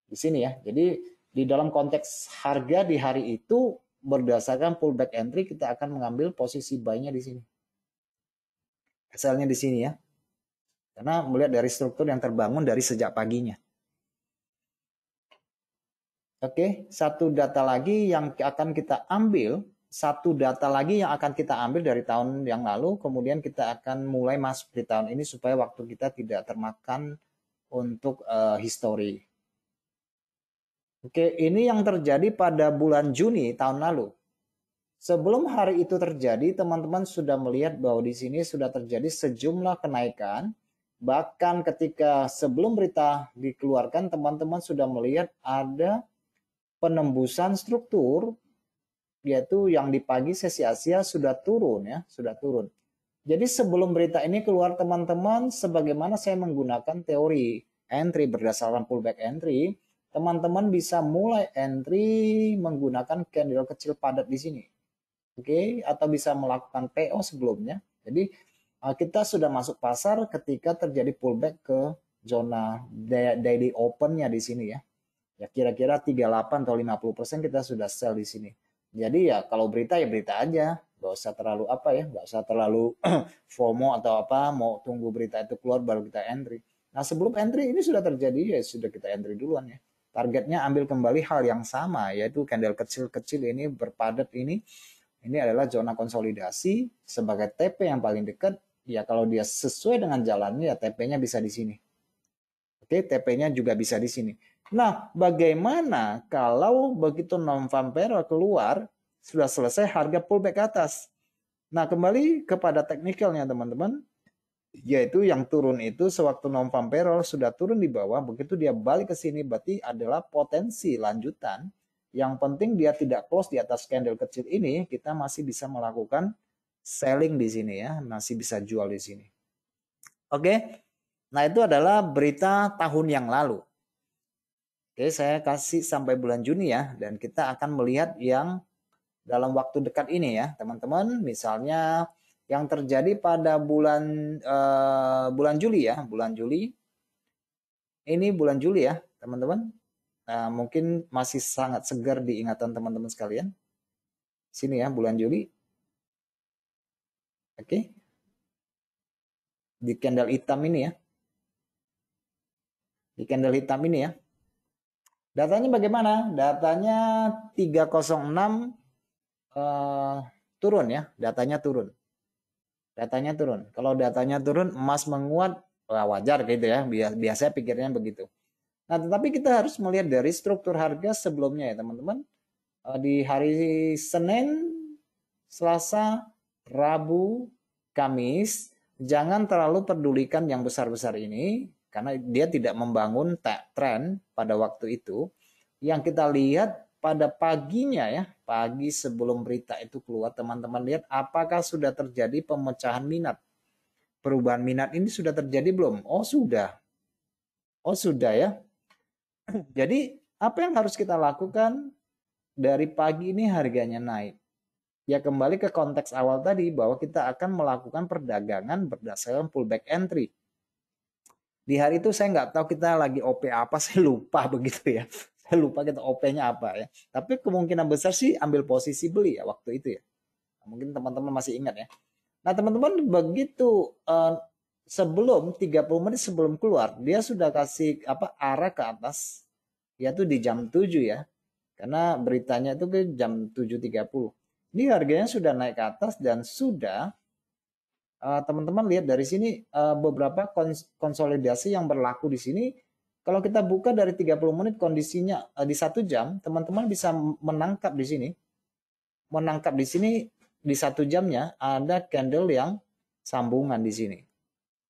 Di sini ya. Jadi di dalam konteks harga di hari itu berdasarkan pullback entry kita akan mengambil posisi buy-nya di sini. Sell-nya di sini ya. Karena melihat dari struktur yang terbangun dari sejak paginya. Oke, satu data lagi yang akan kita ambil, dari tahun yang lalu, kemudian kita akan mulai masuk di tahun ini supaya waktu kita tidak termakan untuk history. Oke, ini yang terjadi pada bulan Juni tahun lalu. Sebelum hari itu terjadi, teman-teman sudah melihat bahwa di sini sudah terjadi sejumlah kenaikan. Bahkan ketika sebelum berita dikeluarkan, teman-teman sudah melihat ada penembusan struktur, yaitu yang di pagi sesi Asia sudah turun ya, sudah turun. Jadi sebelum berita ini keluar teman-teman, sebagaimana saya menggunakan teori entry berdasarkan pullback entry, teman-teman bisa mulai entry menggunakan candle kecil padat di sini. Oke, atau bisa melakukan PO sebelumnya. Jadi kita sudah masuk pasar ketika terjadi pullback ke zona daily open-nya di sini ya. Ya kira-kira 38 atau 50% kita sudah sell di sini. Jadi ya kalau berita ya berita aja, nggak usah terlalu nggak usah terlalu FOMO atau apa, mau tunggu berita itu keluar baru kita entry. Nah sebelum entry ini sudah terjadi ya sudah kita entry duluan ya. Targetnya ambil kembali hal yang sama, yaitu candle kecil-kecil ini berpadat ini adalah zona konsolidasi sebagai TP yang paling dekat. Ya kalau dia sesuai dengan jalannya ya TP-nya bisa di sini. Oke, TP-nya juga bisa di sini. Nah, bagaimana kalau begitu non-farm payroll keluar, sudah selesai harga pullback ke atas. Nah, kembali kepada teknikalnya teman-teman, yaitu yang turun itu sewaktu non-farm payroll sudah turun di bawah, begitu dia balik ke sini berarti adalah potensi lanjutan. Yang penting dia tidak close di atas candle kecil ini, kita masih bisa melakukan selling di sini ya, masih bisa jual di sini. Oke. Nah, itu adalah berita tahun yang lalu. Oke, saya kasih sampai bulan Juni ya, dan kita akan melihat yang dalam waktu dekat ini ya, teman-teman. Misalnya yang terjadi pada bulan Juli ya, bulan Juli. Ini bulan Juli ya, teman-teman. Nah, mungkin masih sangat segar di ingatan teman-teman sekalian. Sini ya, bulan Juli. Oke. Di candle hitam ini ya. Di candle hitam ini ya. Datanya bagaimana? Datanya 306 turun ya, datanya turun. Datanya turun. Kalau datanya turun, emas menguat, wajar gitu ya. Biasanya pikirnya begitu. Nah, tetapi kita harus melihat dari struktur harga sebelumnya ya, teman-teman. Di hari Senin, Selasa, Rabu, Kamis, jangan terlalu pedulikan yang besar-besar ini karena dia tidak membangun tren pada waktu itu. Yang kita lihat pada paginya ya, pagi sebelum berita itu keluar, teman-teman lihat apakah sudah terjadi pemecahan minat. Perubahan minat ini sudah terjadi belum? Oh sudah. Oh sudah ya. Jadi apa yang harus kita lakukan? Dari pagi ini harganya naik. Ya kembali ke konteks awal tadi bahwa kita akan melakukan perdagangan berdasarkan pullback entry. Di hari itu saya nggak tahu kita lagi OP apa, saya lupa begitu ya. Saya lupa kita OP-nya apa ya. Tapi kemungkinan besar sih ambil posisi beli ya waktu itu ya. Mungkin teman-teman masih ingat ya. Nah teman-teman begitu sebelum 30 menit sebelum keluar, dia sudah kasih arah ke atas, yaitu di jam 7 ya. Karena beritanya itu ke jam 7.30. Ini harganya sudah naik ke atas dan sudah teman-teman lihat dari sini beberapa konsolidasi yang berlaku di sini Kalau kita buka dari 30 menit kondisinya di 1 jam, teman-teman bisa menangkap di sini. Menangkap di sini di 1 jamnya ada candle yang sambungan di sini.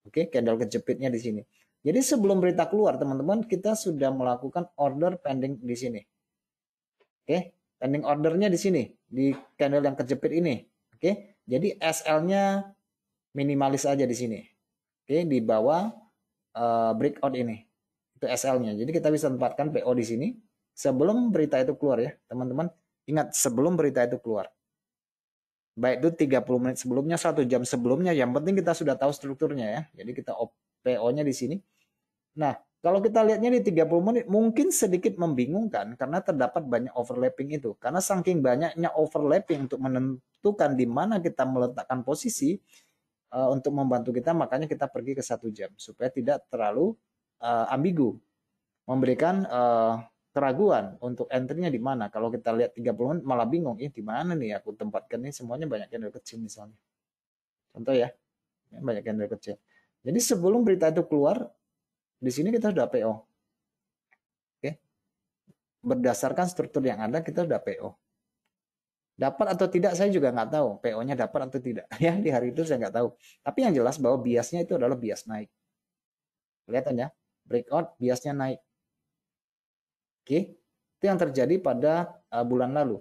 Oke, candle kejepitnya di sini. Jadi sebelum berita keluar, teman-teman, kita sudah melakukan order pending di sini. Oke, pending ordernya di sini, di candle yang kejepit ini. Oke, jadi SL-nya minimalis aja di sini. Oke, di bawah breakout ini. Itu SL-nya. Jadi kita bisa tempatkan PO di sini sebelum berita itu keluar ya, teman-teman. Ingat, sebelum berita itu keluar. Baik itu 30 menit sebelumnya, 1 jam sebelumnya, yang penting kita sudah tahu strukturnya ya. Jadi kita PO-nya di sini. Nah, kalau kita lihatnya di 30 menit mungkin sedikit membingungkan karena terdapat banyak overlapping itu. Karena saking banyaknya overlapping untuk menentukan di mana kita meletakkan posisi untuk membantu kita, makanya kita pergi ke 1 jam supaya tidak terlalu ambigu, memberikan keraguan untuk entry-nya di mana. Kalau kita lihat 30 menit malah bingung, di mana nih aku tempatkan ini, semuanya banyak candle kecil misalnya. Contoh ya, banyak candle kecil. Jadi sebelum berita itu keluar, di sini kita sudah PO. Oke. Berdasarkan struktur yang ada, kita sudah PO. Dapat atau tidak saya juga nggak tahu. PO-nya dapat atau tidak. Ya, di hari itu saya nggak tahu. Tapi yang jelas bahwa biasnya itu adalah bias naik. Kelihatan ya, breakout biasnya naik. Oke, itu yang terjadi pada bulan lalu.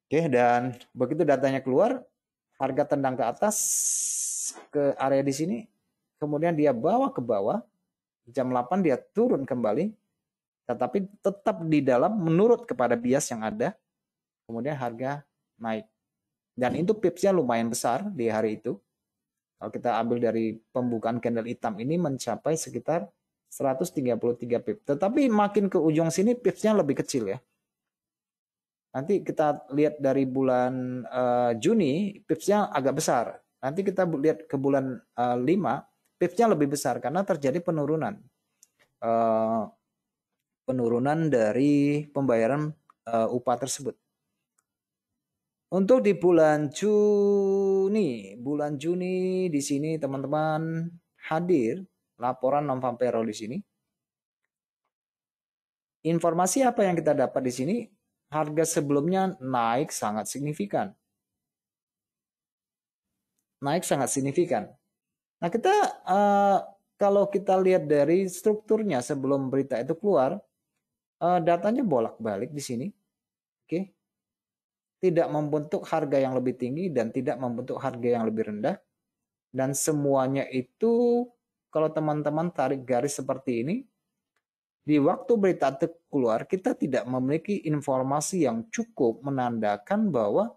Oke, dan begitu datanya keluar, harga tendang ke atas ke area di sini, kemudian dia bawa ke bawah, jam 8 dia turun kembali, tetapi tetap di dalam menurut kepada bias yang ada, kemudian harga naik. Dan itu pipsnya lumayan besar di hari itu. Kalau kita ambil dari pembukaan candle hitam ini mencapai sekitar 133 pip. Tetapi makin ke ujung sini pipsnya lebih kecil ya. Nanti kita lihat dari bulan Juni pipsnya agak besar. Nanti kita lihat ke bulan 5 pipsnya lebih besar karena terjadi penurunan. Penurunan dari pembayaran upah tersebut. Untuk di bulan Juni di sini teman-teman hadir laporan non farm payroll di sini. Informasi apa yang kita dapat di sini? Harga sebelumnya naik sangat signifikan. Naik sangat signifikan. Nah, kita kalau kita lihat dari strukturnya sebelum berita itu keluar, datanya bolak-balik di sini. Oke. Tidak membentuk harga yang lebih tinggi dan tidak membentuk harga yang lebih rendah. Dan semuanya itu kalau teman-teman tarik garis seperti ini, di waktu berita itu keluar, kita tidak memiliki informasi yang cukup menandakan bahwa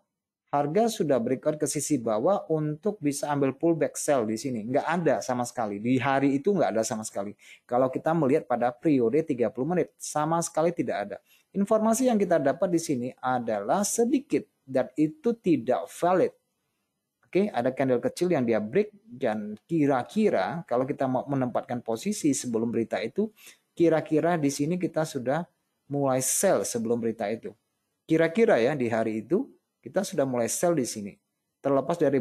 harga sudah breakout ke sisi bawah untuk bisa ambil pullback sell di sini. Nggak ada sama sekali. Di hari itu nggak ada sama sekali. Kalau kita melihat pada periode 30 menit, sama sekali tidak ada. Informasi yang kita dapat di sini adalah sedikit dan itu tidak valid. Oke, ada candle kecil yang dia break dan kira-kira kalau kita mau menempatkan posisi sebelum berita itu, kira-kira di sini kita sudah mulai sell sebelum berita itu. Kira-kira ya di hari itu kita sudah mulai sell di sini. Terlepas dari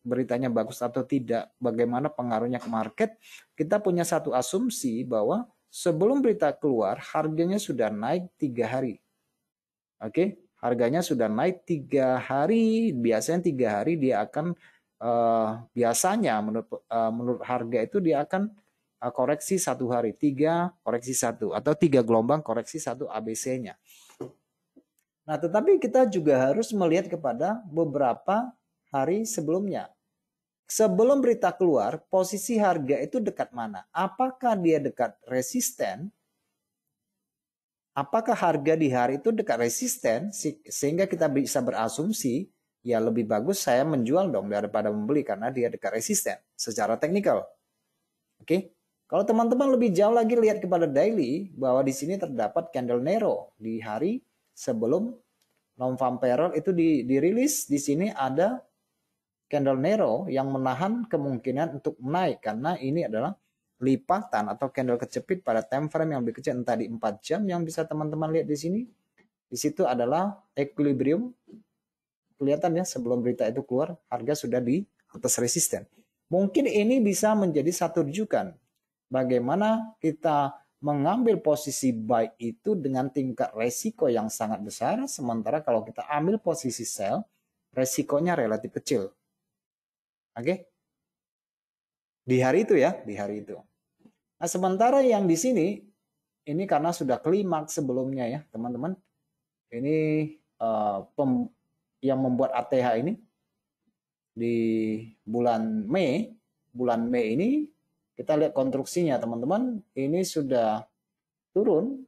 beritanya bagus atau tidak, bagaimana pengaruhnya ke market, kita punya satu asumsi bahwa sebelum berita keluar harganya sudah naik 3 hari. Oke, harganya sudah naik 3 hari, biasanya 3 hari dia akan biasanya menurut harga itu dia akan koreksi 1 hari, 3 koreksi 1 atau 3 gelombang koreksi 1 ABC-nya. Nah, tetapi kita juga harus melihat kepada beberapa hari sebelumnya. Sebelum berita keluar, posisi harga itu dekat mana? Apakah dia dekat resisten? Apakah harga di hari itu dekat resisten sehingga kita bisa berasumsi ya lebih bagus saya menjual dong daripada membeli karena dia dekat resisten secara teknikal. Oke. Kalau teman-teman lebih jauh lagi lihat kepada daily bahwa di sini terdapat candle narrow di hari sebelum non farm payroll itu dirilis, di sini ada candle narrow yang menahan kemungkinan untuk naik karena ini adalah lipatan atau candle kejepit pada time frame yang lebih kecil entah di 4 jam yang bisa teman-teman lihat di sini. Di situ adalah equilibrium. Kelihatan ya sebelum berita itu keluar harga sudah di atas resisten. Mungkin ini bisa menjadi satu rujukan Bagaimana kita mengambil posisi buy itu dengan tingkat resiko yang sangat besar, sementara kalau kita ambil posisi sell, resikonya relatif kecil. Oke? Di hari itu ya, di hari itu. Nah, sementara yang di sini, ini karena sudah klimaks sebelumnya ya, teman-teman. Ini yang membuat ATH ini di bulan Mei ini kita lihat konstruksinya teman-teman, ini sudah turun,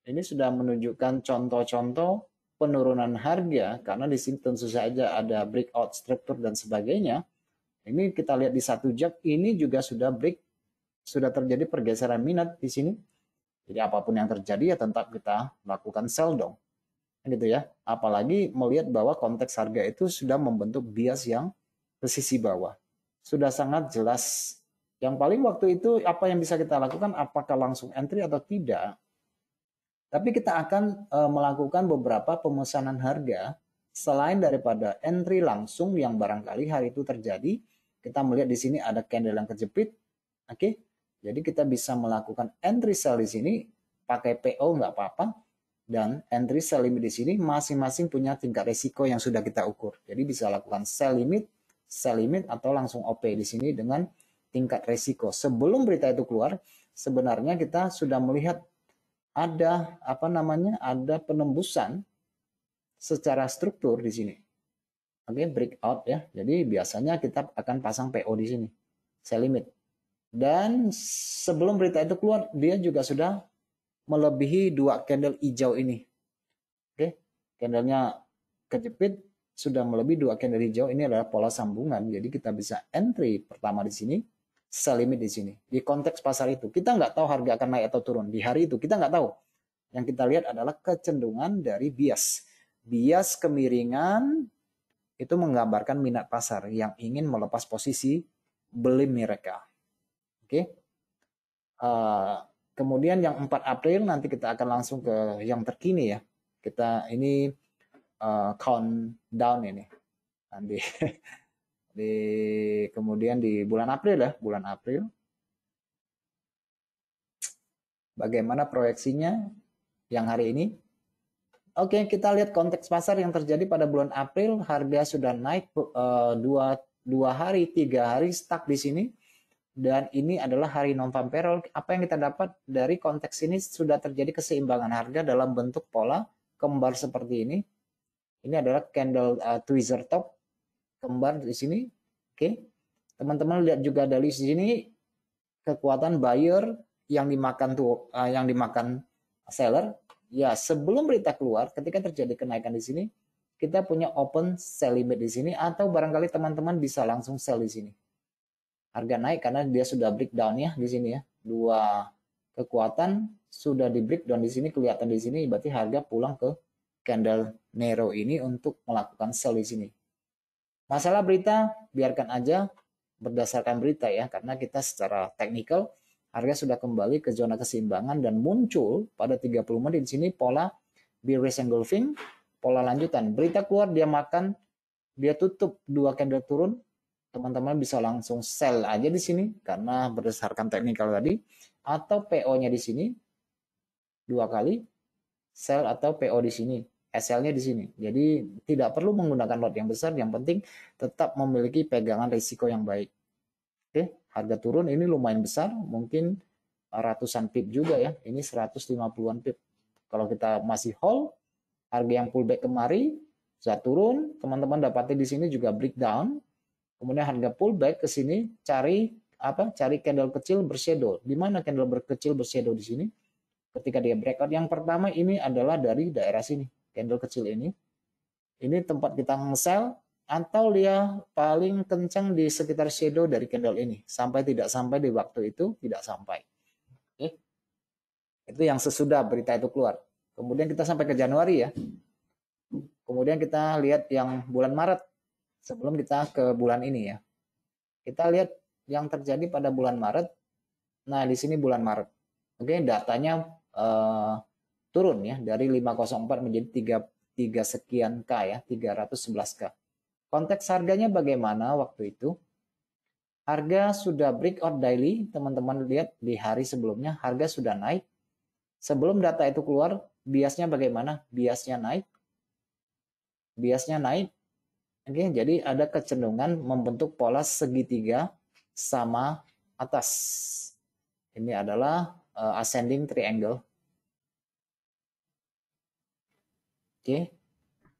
ini sudah menunjukkan contoh-contoh penurunan harga karena di sini tentu saja ada breakout struktur dan sebagainya. Ini kita lihat di 1 jam ini juga sudah sudah terjadi pergeseran minat di sini. Jadi apapun yang terjadi ya tetap kita lakukan sell dong. Gitu ya. Apalagi melihat bahwa konteks harga itu sudah membentuk bias yang ke sisi bawah. Sudah sangat jelas. Yang paling waktu itu apa yang bisa kita lakukan, apakah langsung entry atau tidak. Tapi kita akan melakukan beberapa pemesanan harga selain daripada entry langsung yang barangkali hari itu terjadi. Kita melihat di sini ada candle yang kejepit. Oke. Jadi kita bisa melakukan entry sell di sini pakai PO nggak apa-apa, dan entry sell limit di sini masing-masing punya tingkat risiko yang sudah kita ukur. Jadi bisa lakukan sell limit atau langsung OP di sini dengan tingkat risiko. Sebelum berita itu keluar, sebenarnya kita sudah melihat ada ada penembusan secara struktur di sini. Oke, breakout ya. Jadi biasanya kita akan pasang PO di sini, sell limit. Dan sebelum berita itu keluar, dia juga sudah melebihi 2 candle hijau ini. Oke, candlenya kejepit sudah melebihi 2 candle hijau. Ini adalah pola sambungan. Jadi kita bisa entry pertama di sini, sell limit di sini. Di konteks pasar itu, kita nggak tahu harga akan naik atau turun. Di hari itu kita nggak tahu. Yang kita lihat adalah kecenderungan dari bias. Bias kemiringan itu menggambarkan minat pasar yang ingin melepas posisi beli mereka. Oke. Kemudian yang 4 April nanti kita akan langsung ke yang terkini ya. Kita ini countdown ini. Nanti kemudian di bulan April ya, bulan April. Bagaimana proyeksinya yang hari ini? Oke, kita lihat konteks pasar yang terjadi pada bulan April, harga sudah naik 2 hari, 3 hari stuck di sini. Dan ini adalah hari non-farm payroll. Apa yang kita dapat dari konteks ini, sudah terjadi keseimbangan harga dalam bentuk pola kembar seperti ini. Ini adalah candle tweezer top kembar di sini. Oke. Teman-teman lihat juga dari sini kekuatan buyer yang dimakan seller. Ya, sebelum berita keluar, ketika terjadi kenaikan di sini, kita punya open sell limit di sini, atau barangkali teman-teman bisa langsung sell di sini. Harga naik karena dia sudah breakdown ya di sini ya. 2 kekuatan sudah di breakdown di sini, kelihatan di sini, berarti harga pulang ke candle narrow ini untuk melakukan sell di sini. Masalah berita biarkan aja berdasarkan berita ya, karena kita secara teknikal harga sudah kembali ke zona keseimbangan dan muncul pada 30 menit di sini pola bearish engulfing, pola lanjutan. Berita keluar dia tutup 2 candle turun, teman-teman bisa langsung sell aja di sini karena berdasarkan teknikal tadi, atau PO-nya di sini 2 kali sell atau PO di sini, SL-nya di sini. Jadi tidak perlu menggunakan lot yang besar, yang penting tetap memiliki pegangan risiko yang baik. Oke, harga turun ini lumayan besar, mungkin ratusan pip juga ya. Ini 150-an pip. Kalau kita masih hold, harga yang pullback kemari sudah turun, teman-teman dapati di sini juga breakdown. Kemudian harga pullback ke sini, cari candle kecil bershadow. Di mana candle kecil bershadow di sini? Ketika dia breakout yang pertama ini adalah dari daerah sini, candle kecil ini. Ini tempat kita nge-sell, atau dia paling kencang di sekitar shadow dari candle ini. Tidak sampai di waktu itu, tidak sampai. Oke. Itu yang sesudah berita itu keluar. Kemudian kita sampai ke Januari ya. Kemudian kita lihat yang bulan Maret. Sebelum kita ke bulan ini ya. Kita lihat yang terjadi pada bulan Maret. Nah, di sini bulan Maret. Oke, datanya turun ya dari 504 menjadi 3 sekian K ya, 311 K. Konteks harganya bagaimana waktu itu? Harga sudah breakout daily, teman-teman lihat di hari sebelumnya harga sudah naik. Sebelum data itu keluar, biasnya bagaimana? Biasnya naik. Biasnya naik. Oke, jadi ada kecenderungan membentuk pola segitiga sama atas. Ini adalah ascending triangle. Oke.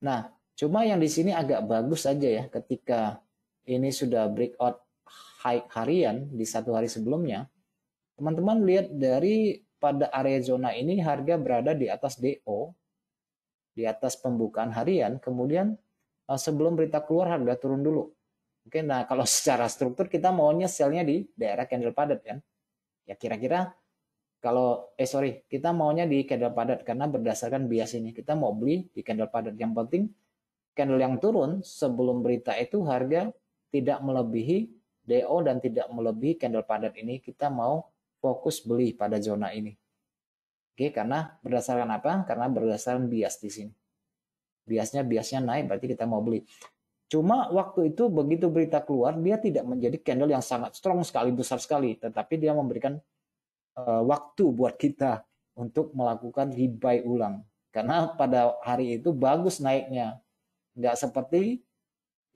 Nah, cuma yang di sini agak bagus saja ya ketika ini sudah breakout high harian di satu hari sebelumnya. Teman-teman lihat dari pada area zona ini harga berada di atas DO, di atas pembukaan harian, kemudian sebelum berita keluar harga turun dulu. Oke, nah kalau secara struktur kita maunya selnya di daerah candle padat kan. Ya kira-kira kalau kita maunya di candle padat karena berdasarkan bias ini kita mau beli di candle padat. Yang penting candle yang turun sebelum berita itu harga tidak melebihi DO dan tidak melebihi candle padat ini, kita mau fokus beli pada zona ini. Oke, karena berdasarkan apa? Karena berdasarkan bias di sini. Biasnya naik berarti kita mau beli. Cuma waktu itu begitu berita keluar dia tidak menjadi candle yang sangat strong sekali, besar sekali, tetapi dia memberikan waktu buat kita untuk melakukan rebuy ulang. Karena pada hari itu bagus naiknya. Nggak seperti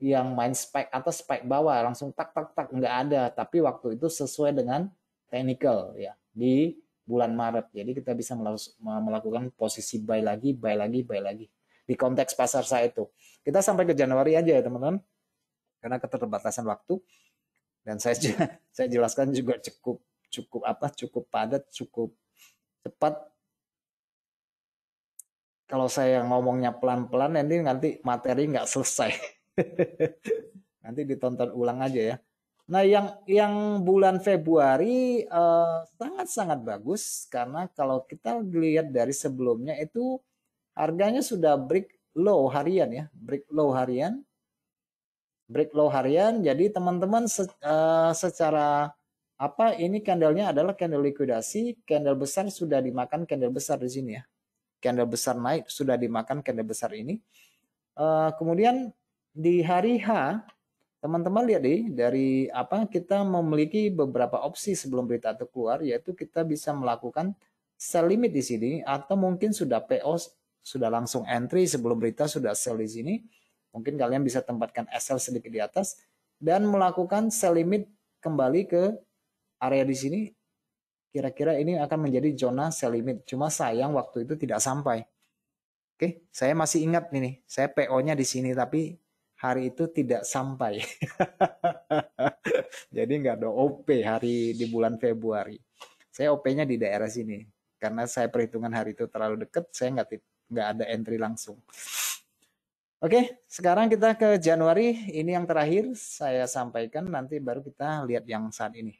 yang main spike atas spike bawah langsung tak tak tak, nggak ada, tapi waktu itu sesuai dengan technical ya di bulan Maret, jadi kita bisa melakukan posisi buy lagi di konteks pasar saya itu. Kita sampai ke Januari aja ya teman-teman karena keterbatasan waktu, dan saya saya jelaskan juga cukup padat, cukup cepat. Kalau saya ngomongnya pelan-pelan nanti materi nggak selesai. Nanti ditonton ulang aja ya. Nah, yang bulan Februari sangat-sangat bagus karena kalau kita lihat dari sebelumnya itu harganya sudah break low harian ya, break low harian. Jadi teman-teman secara apa ini candlenya adalah candle likuidasi, candle besar sudah dimakan candle besar di sini ya. Candle besar naik sudah dimakan candle besar ini. Kemudian di hari H teman-teman lihat deh dari apa kita memiliki beberapa opsi sebelum berita itu keluar, yaitu kita bisa melakukan sell limit di sini atau mungkin sudah PO sudah langsung entry sebelum berita sudah sell di sini. Mungkin kalian bisa tempatkan SL sedikit di atas dan melakukan sell limit kembali ke area di sini. Kira-kira ini akan menjadi zona sell limit. Cuma sayang waktu itu tidak sampai. Oke, saya masih ingat nih, saya PO-nya di sini tapi hari itu tidak sampai. Jadi nggak ada OP hari di bulan Februari. Saya OP-nya di daerah sini. Karena saya perhitungan hari itu terlalu dekat, saya nggak ada entry langsung. Oke, sekarang kita ke Januari. Ini yang terakhir saya sampaikan, nanti baru kita lihat yang saat ini.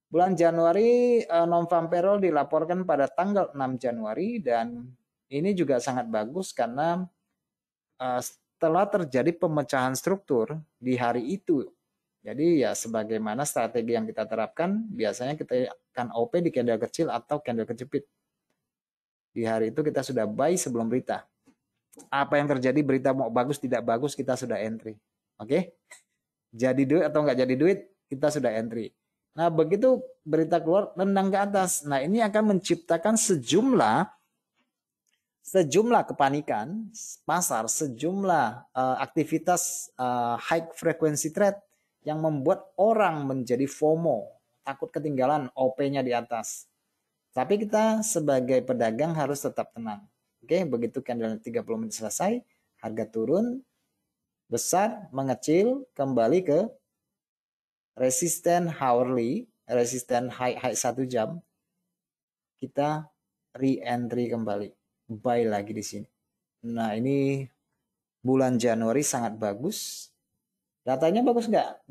Bulan Januari non-farm payroll dilaporkan pada tanggal 6 Januari dan ini juga sangat bagus karena setelah terjadi pemecahan struktur di hari itu. Jadi ya sebagaimana strategi yang kita terapkan, biasanya kita akan OP di candle kecil atau candle kejepit. Di hari itu kita sudah buy sebelum berita. Apa yang terjadi, berita mau bagus tidak bagus kita sudah entry. Oke? Jadi duit atau nggak jadi duit kita sudah entry. Nah begitu berita keluar tendang ke atas. Nah ini akan menciptakan sejumlah kepanikan pasar, sejumlah aktivitas high frequency trade yang membuat orang menjadi FOMO, takut ketinggalan OP-nya di atas. Tapi kita sebagai pedagang harus tetap tenang. Oke, begitu candle 30 menit selesai, harga turun, besar, mengecil, kembali ke resisten hourly, resisten high 1 jam, kita re-entry kembali, buy lagi di sini. Nah ini bulan Januari sangat bagus. Datanya bagus nggak?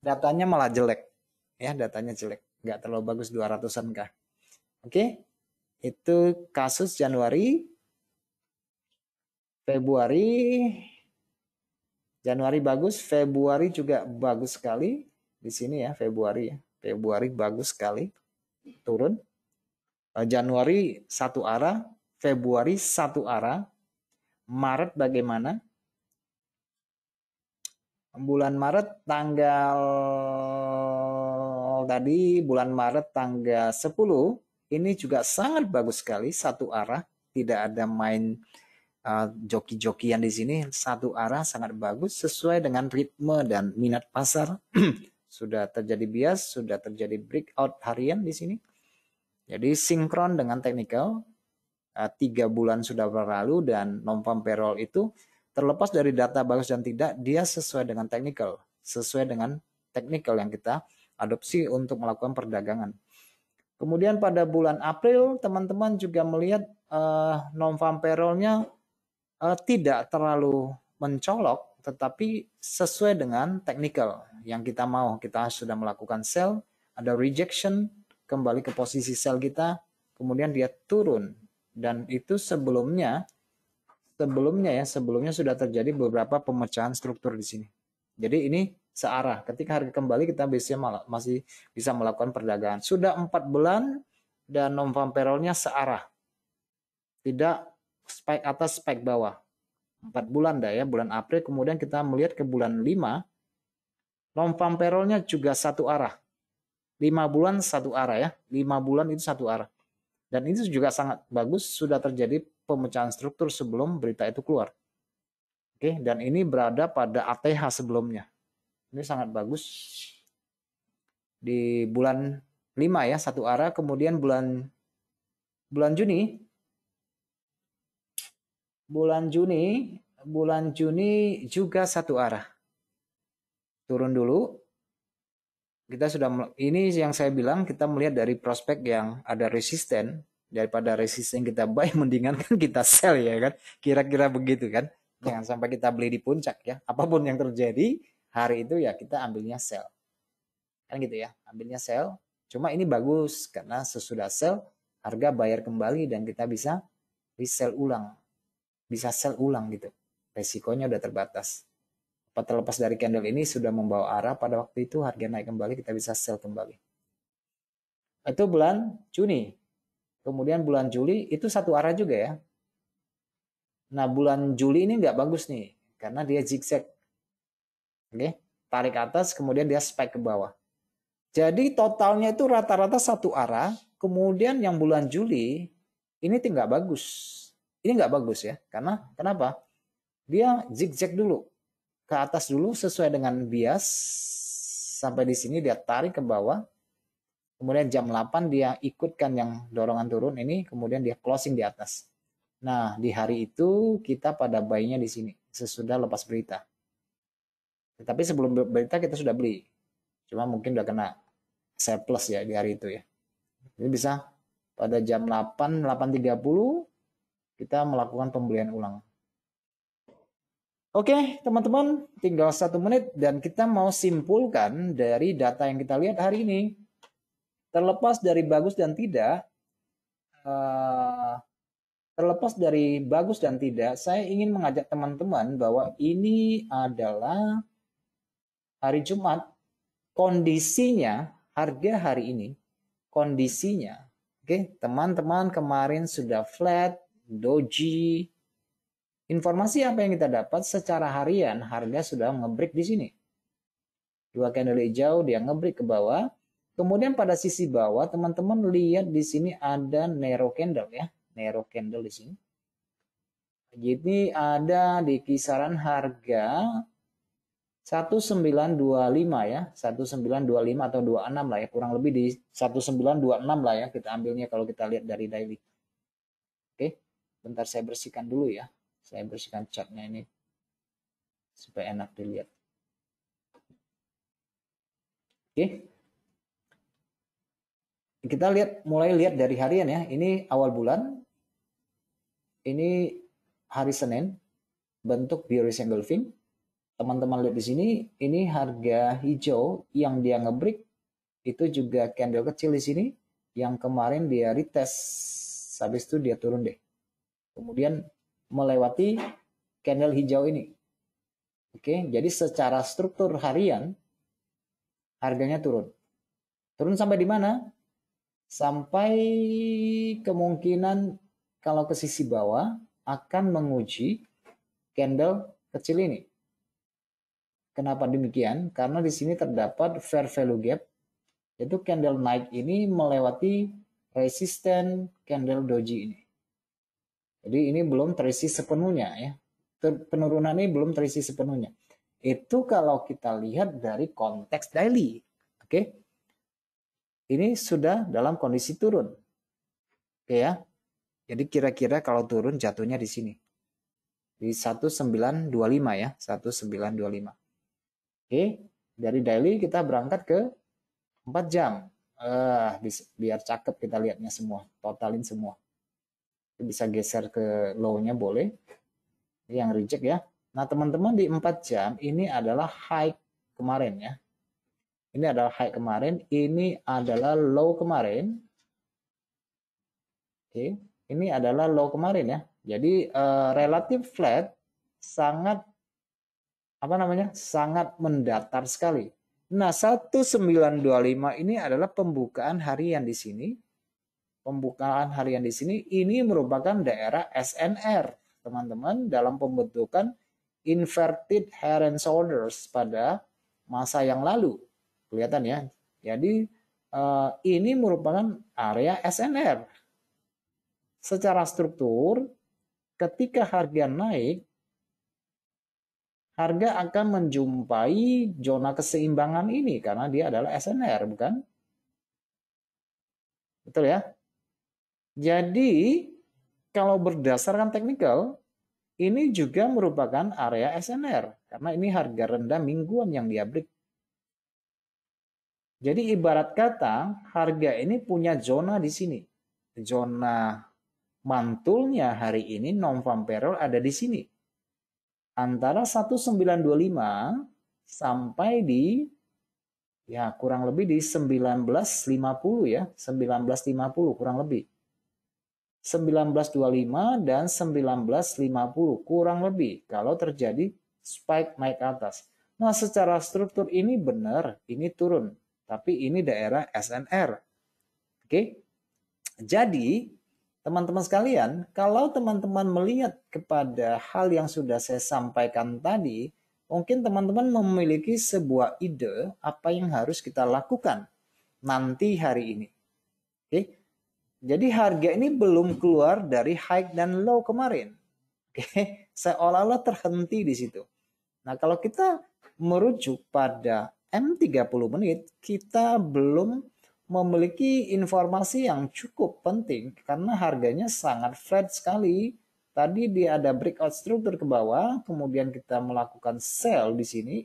Datanya malah jelek. Ya, datanya jelek. Nggak terlalu bagus 200-an kah. Oke, itu kasus Januari. Januari bagus, Februari juga bagus sekali. Di sini ya, Februari ya. Februari bagus sekali. Turun. Januari satu arah, Februari satu arah. Maret bagaimana? bulan Maret tanggal tadi bulan Maret tanggal 10 ini juga sangat bagus sekali, satu arah, tidak ada main joki-jokian di sini, satu arah sangat bagus sesuai dengan ritme dan minat pasar. Sudah terjadi bias, sudah terjadi breakout harian di sini. Jadi sinkron dengan technical. 3 bulan sudah berlalu dan non-farm payroll itu terlepas dari data bagus dan tidak, dia sesuai dengan technical, sesuai dengan technical yang kita adopsi untuk melakukan perdagangan. Kemudian pada bulan April teman-teman juga melihat non-farm payroll-nya tidak terlalu mencolok, tetapi sesuai dengan technical yang kita mau. Kita sudah melakukan sell, ada rejection, kembali ke posisi sell kita, kemudian dia turun. Dan itu sebelumnya sudah terjadi beberapa pemecahan struktur di sini. Jadi ini searah. Ketika harga kembali kita masih bisa melakukan perdagangan. Sudah 4 bulan dan non-farm payroll-nya searah. Tidak spike atas, spike bawah. 4 bulan dah ya, bulan April. Kemudian kita melihat ke bulan 5, non-farm payroll-nya juga satu arah. 5 bulan satu arah ya. 5 bulan itu satu arah. Dan itu juga sangat bagus, sudah terjadi pemecahan struktur sebelum berita itu keluar. Oke, dan ini berada pada ATH sebelumnya. Ini sangat bagus. Di bulan 5 ya, satu arah. Kemudian bulan Juni juga satu arah. Turun dulu. Kita sudah, ini yang saya bilang, kita melihat dari prospek yang ada resisten, daripada resisten kita buy, mendingan kan kita sell ya kan, kira-kira begitu kan. Jangan sampai kita beli di puncak ya, apapun yang terjadi hari itu ya kita ambilnya sell kan, gitu ya, ambilnya sell. Cuma ini bagus karena sesudah sell harga bayar kembali dan kita bisa resell ulang, bisa sell ulang gitu, resikonya udah terbatas. Terlepas dari candle ini sudah membawa arah, pada waktu itu harga naik kembali, kita bisa sell kembali. Itu bulan Juni. Kemudian bulan Juli itu satu arah juga ya. Nah bulan Juli ini nggak bagus nih, karena dia zigzag. Oke, tarik atas, kemudian dia spike ke bawah. Jadi totalnya itu rata-rata satu arah. Kemudian yang bulan Juli ini nggak bagus. Ini nggak bagus ya, karena kenapa? Dia zigzag dulu. Ke atas dulu sesuai dengan bias, sampai di sini dia tarik ke bawah, kemudian jam 8 dia ikutkan yang dorongan turun ini, kemudian dia closing di atas. Nah di hari itu kita pada buy-nya di sini sesudah lepas berita. Tapi sebelum berita kita sudah beli, cuma mungkin udah kena sell plus ya di hari itu ya. Jadi bisa pada jam 8.30 kita melakukan pembelian ulang. Oke, teman-teman, tinggal 1 menit dan kita mau simpulkan dari data yang kita lihat hari ini. Terlepas dari bagus dan tidak, saya ingin mengajak teman-teman bahwa ini adalah hari Jumat. Kondisinya, harga hari ini, kondisinya, oke, teman-teman kemarin sudah flat, doji. Informasi apa yang kita dapat secara harian, harga sudah ngebreak di sini. 2 candle hijau dia ngebreak ke bawah. Kemudian pada sisi bawah teman-teman lihat di sini ada narrow candle ya, narrow candle di sini. Jadi ada di kisaran harga 1925 ya, 1925 atau 26 lah ya, kurang lebih di 1926 lah ya kita ambilnya kalau kita lihat dari daily. Oke, bentar saya bersihkan dulu ya. Saya bersihkan chartnya ini supaya enak dilihat. Oke. Kita mulai lihat dari harian ya. Ini awal bulan. Ini hari Senin. Bentuk bearish engulfing. Teman-teman lihat di sini, ini harga hijau yang dia ngebreak. Itu juga candle kecil di sini yang kemarin dia retest. Habis itu dia turun deh. Kemudian melewati candle hijau ini. Oke, jadi secara struktur harian harganya turun. Turun sampai di mana? Sampai kemungkinan kalau ke sisi bawah akan menguji candle kecil ini. Kenapa demikian? Karena di sini terdapat fair value gap, yaitu candle naik ini melewati resisten candle doji ini. Jadi ini belum terisi sepenuhnya ya. Penurunan ini belum terisi sepenuhnya. Itu kalau kita lihat dari konteks daily. Oke. Ini sudah dalam kondisi turun. Oke ya. Jadi kira-kira kalau turun jatuhnya di sini. Di 1925 ya, 1925. Oke, dari daily kita berangkat ke 4 jam. Biar cakep kita lihatnya semua, totalin semua. Bisa geser ke low-nya boleh. Yang reject ya. Nah, teman-teman di 4 jam ini adalah high kemarin ya. Ini adalah high kemarin, ini adalah low kemarin. Oke, ini adalah low kemarin ya. Jadi relatif flat sangat sangat mendatar sekali. Nah, 1925 ini adalah pembukaan harian di sini. Pembukaan harian di sini ini merupakan daerah SNR, teman-teman, dalam pembentukan inverted head and shoulders pada masa yang lalu. Kelihatan ya. Jadi ini merupakan area SNR. Secara struktur, ketika harga naik, harga akan menjumpai zona keseimbangan ini karena dia adalah SNR, bukan? Betul ya? Jadi, kalau berdasarkan teknikal, ini juga merupakan area SNR karena ini harga rendah mingguan yang dia break. Jadi ibarat kata harga ini punya zona di sini. Zona mantulnya hari ini non-farm payroll ada di sini. Antara 1925 sampai di ya kurang lebih di 1950 ya, 1950 kurang lebih. 1925 dan 1950 kurang lebih kalau terjadi spike naik ke atas. Nah, secara struktur ini benar, ini turun, tapi ini daerah SNR. Oke. Jadi, teman-teman sekalian, kalau teman-teman melihat kepada hal yang sudah saya sampaikan tadi, mungkin teman-teman memiliki sebuah ide apa yang harus kita lakukan nanti hari ini. Oke. Jadi harga ini belum keluar dari high dan low kemarin. Oke, seolah-olah terhenti di situ. Nah, kalau kita merujuk pada M30 menit, kita belum memiliki informasi yang cukup penting karena harganya sangat flat sekali. Tadi dia ada breakout struktur ke bawah, kemudian kita melakukan sell di sini,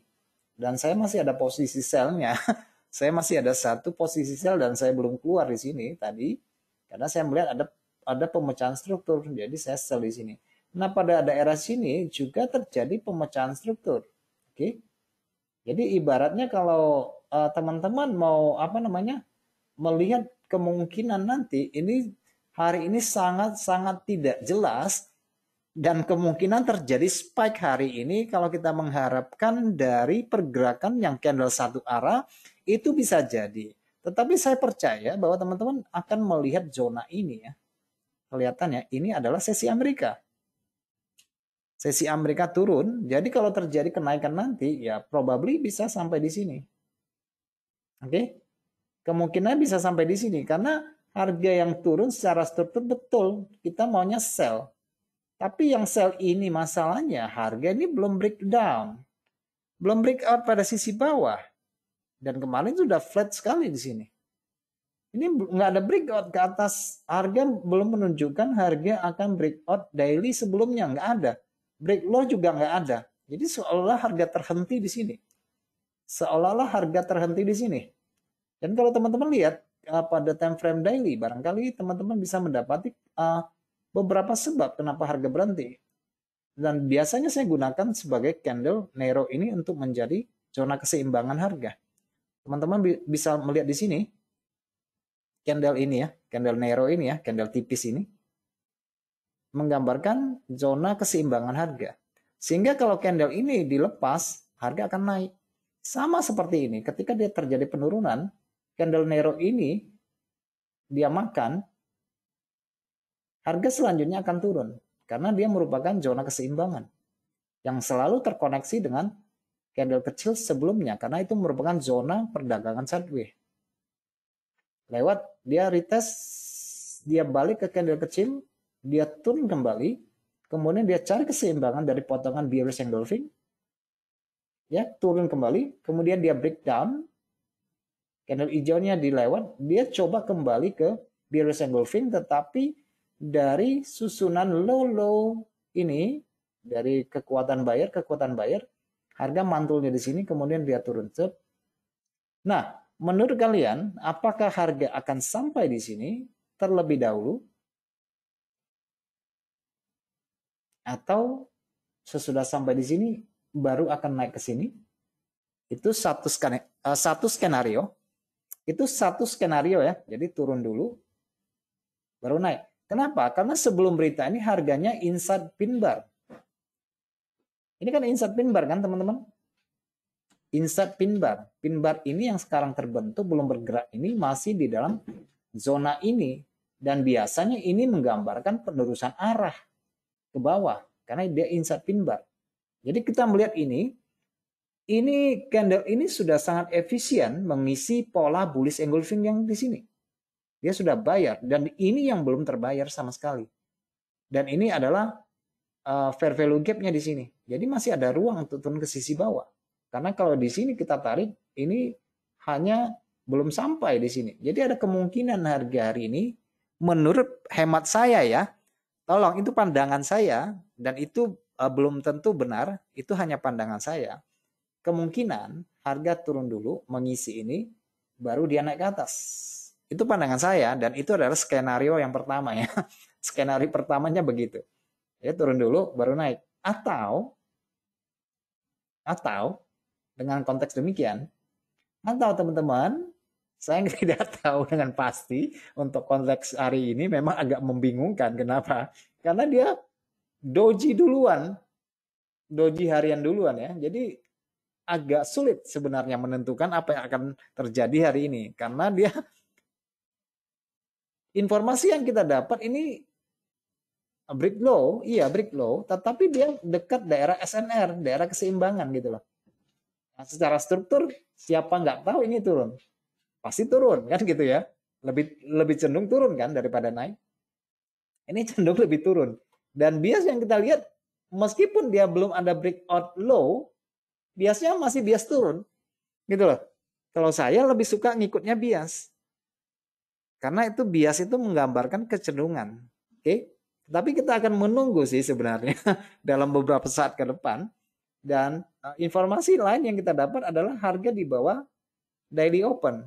dan saya masih ada posisi sellnya. Saya masih ada satu posisi sell dan saya belum keluar di sini tadi. Karena saya melihat ada pemecahan struktur, jadi saya sell di sini. Nah, pada daerah sini juga terjadi pemecahan struktur. Oke. Jadi ibaratnya kalau teman-teman mau melihat kemungkinan nanti ini hari ini sangat-sangat tidak jelas dan kemungkinan terjadi spike hari ini kalau kita mengharapkan dari pergerakan yang candle satu arah itu bisa jadi. Tetapi saya percaya bahwa teman-teman akan melihat zona ini ya. Kelihatannya ini adalah sesi Amerika. Sesi Amerika turun, jadi kalau terjadi kenaikan nanti ya probably bisa sampai di sini. Oke? Kemungkinan bisa sampai di sini karena harga yang turun secara struktur betul kita maunya sell. Tapi yang sell ini masalahnya harga ini belum breakdown. Belum breakout pada sisi bawah. Dan kemarin sudah flat sekali di sini. Ini nggak ada breakout ke atas. Harga belum menunjukkan harga akan breakout daily sebelumnya. Nggak ada. Break low juga nggak ada. Jadi seolah harga terhenti di sini. Seolah-olah harga terhenti di sini. Dan kalau teman-teman lihat pada time frame daily, barangkali teman-teman bisa mendapati beberapa sebab kenapa harga berhenti. Dan biasanya saya gunakan sebagai candle narrow ini untuk menjadi zona keseimbangan harga. Teman-teman bisa melihat di sini candle ini ya, candle narrow ini ya, candle tipis ini menggambarkan zona keseimbangan harga. Sehingga kalau candle ini dilepas, harga akan naik. Sama seperti ini, ketika dia terjadi penurunan, candle narrow ini dia makan, harga selanjutnya akan turun karena dia merupakan zona keseimbangan yang selalu terkoneksi dengan candle kecil sebelumnya karena itu merupakan zona perdagangan sideways. Lewat dia retest, dia balik ke candle kecil, dia turun kembali, kemudian dia cari keseimbangan dari potongan bearish engulfing, ya turun kembali, kemudian dia breakdown, candle hijaunya dilewat, dia coba kembali ke bearish engulfing, tetapi dari susunan low ini, dari kekuatan buyer, harga mantulnya di sini, kemudian dia turun. Nah, menurut kalian, apakah harga akan sampai di sini terlebih dahulu? Atau sesudah sampai di sini, baru akan naik ke sini? Itu satu skenario. Itu satu skenario ya. Jadi turun dulu, baru naik. Kenapa? Karena sebelum berita ini harganya inside pin bar. Ini kan inside pin bar kan teman-teman? Inside pin bar. Pin bar ini yang sekarang terbentuk belum bergerak ini masih di dalam zona ini. Dan biasanya ini menggambarkan penerusan arah ke bawah. Karena dia inside pin bar. Jadi kita melihat ini candle ini sudah sangat efisien mengisi pola bullish engulfing yang di sini. Dia sudah bayar dan ini yang belum terbayar sama sekali. Dan ini adalah fair value gap-nya di sini. Jadi masih ada ruang untuk turun ke sisi bawah. Karena kalau di sini kita tarik, ini hanya belum sampai di sini. Jadi ada kemungkinan harga hari ini, menurut hemat saya ya, tolong itu pandangan saya, dan itu belum tentu benar, itu hanya pandangan saya. Kemungkinan harga turun dulu, mengisi ini, baru dia naik ke atas. Itu pandangan saya, dan itu adalah skenario yang pertama ya. Skenario pertamanya begitu. Ya, turun dulu, baru naik. Atau dengan konteks demikian, atau teman-teman, saya tidak tahu dengan pasti untuk konteks hari ini memang agak membingungkan. Kenapa? Karena dia doji duluan, doji harian duluan ya. Jadi agak sulit sebenarnya menentukan apa yang akan terjadi hari ini. Karena dia, informasi yang kita dapat ini break low, iya break low, tetapi dia dekat daerah SNR, daerah keseimbangan gitu loh. Nah, secara struktur siapa nggak tahu ini turun, pasti turun kan gitu ya, lebih cenderung turun kan daripada naik. Ini cenderung lebih turun. Dan bias yang kita lihat, meskipun dia belum ada breakout low, biasnya masih bias turun, gitu loh. Kalau saya lebih suka ngikutnya bias, karena itu bias itu menggambarkan kecenderungan. Oke, tapi kita akan menunggu sih sebenarnya dalam beberapa saat ke depan. Dan informasi lain yang kita dapat adalah harga di bawah daily open.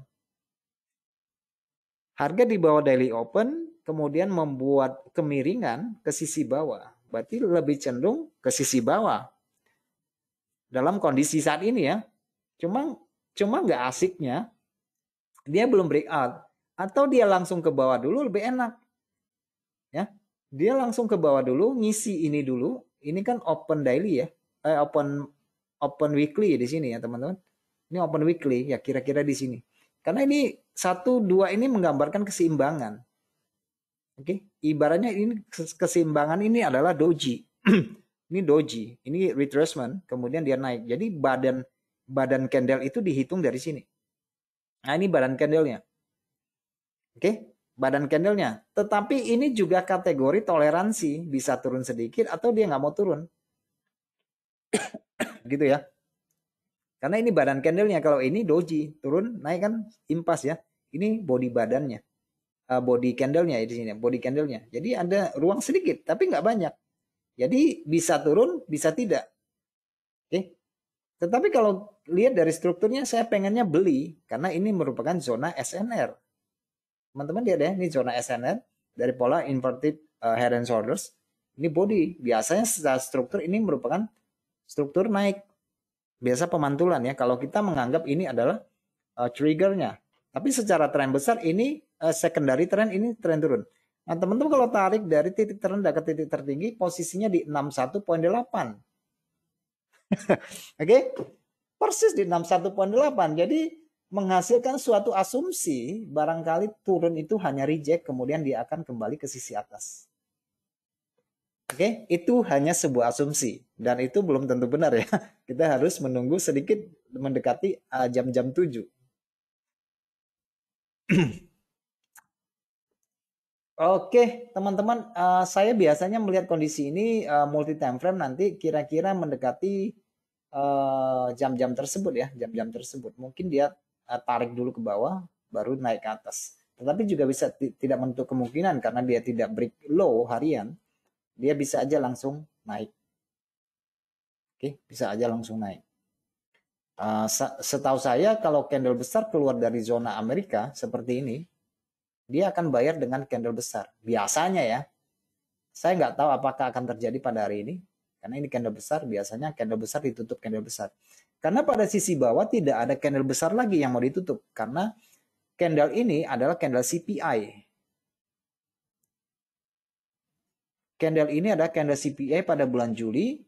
Harga di bawah daily open kemudian membuat kemiringan ke sisi bawah. Berarti lebih cenderung ke sisi bawah. Dalam kondisi saat ini ya. Cuma nggak asiknya dia belum breakout. Atau dia langsung ke bawah dulu lebih enak. Ya. Dia langsung ke bawah dulu, ngisi ini dulu. Ini kan open daily ya. Open weekly di sini ya teman-teman. Ini open weekly ya kira-kira di sini. Karena ini 1, 2 ini menggambarkan keseimbangan. Oke, ibaratnya ini keseimbangan ini adalah doji. Ini doji, ini retracement, kemudian dia naik. Jadi badan candle itu dihitung dari sini. Nah, ini badan candlenya. Oke, badan candlenya. Tetapi ini juga kategori toleransi, bisa turun sedikit atau dia nggak mau turun. Gitu ya. Karena ini badan candlenya. Kalau ini doji, turun, naik kan impas ya. Ini body badannya. Body candlenya di sini, body candlenya. Jadi ada ruang sedikit, tapi nggak banyak. Jadi bisa turun, bisa tidak. Oke. Tetapi kalau lihat dari strukturnya, saya pengennya beli karena ini merupakan zona SNR. Teman-teman lihat ya, ini zona SNR dari pola inverted head and shoulders. Ini body. Biasanya secara struktur ini merupakan struktur naik. Biasa pemantulan ya. Kalau kita menganggap ini adalah triggernya. Tapi secara tren besar ini secondary trend, ini tren turun. Nah teman-teman kalau tarik dari titik terendah ke titik tertinggi posisinya di 61.8. Oke, persis di 61.8. Jadi menghasilkan suatu asumsi barangkali turun itu hanya reject kemudian dia akan kembali ke sisi atas. Oke, itu hanya sebuah asumsi dan itu belum tentu benar ya. Kita harus menunggu sedikit mendekati jam-jam 7. Oke, teman-teman, saya biasanya melihat kondisi ini multi time frame nanti kira-kira mendekati jam-jam tersebut ya, jam-jam tersebut. Mungkin dia tarik dulu ke bawah, baru naik ke atas. Tetapi juga bisa tidak menutup kemungkinan karena dia tidak break low harian, dia bisa aja langsung naik. Oke, bisa aja langsung naik. Setahu saya kalau candle besar keluar dari zona Amerika seperti ini, dia akan bayar dengan candle besar. Biasanya ya, saya nggak tahu apakah akan terjadi pada hari ini, karena ini candle besar, biasanya candle besar ditutup candle besar. Karena pada sisi bawah tidak ada candle besar lagi yang mau ditutup, karena candle ini adalah candle CPI. Candle ini ada candle CPI pada bulan Juli.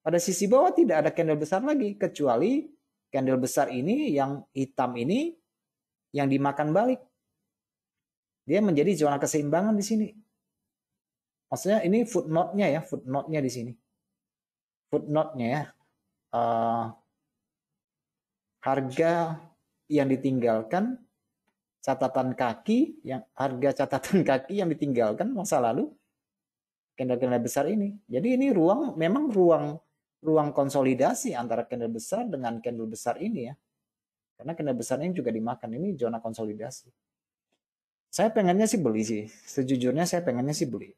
Pada sisi bawah tidak ada candle besar lagi, kecuali candle besar ini yang hitam ini yang dimakan balik. Dia menjadi zona keseimbangan di sini. Maksudnya ini footnote-nya ya, footnote-nya di sini. Footnote-nya ya. Harga yang ditinggalkan, catatan kaki, yang harga catatan kaki yang ditinggalkan masa lalu, candle-candle besar ini. Jadi ini memang ruang konsolidasi antara candle besar dengan candle besar ini ya. Karena candle besar ini juga dimakan, ini zona konsolidasi. Saya pengennya sih beli sih, sejujurnya saya pengennya sih beli.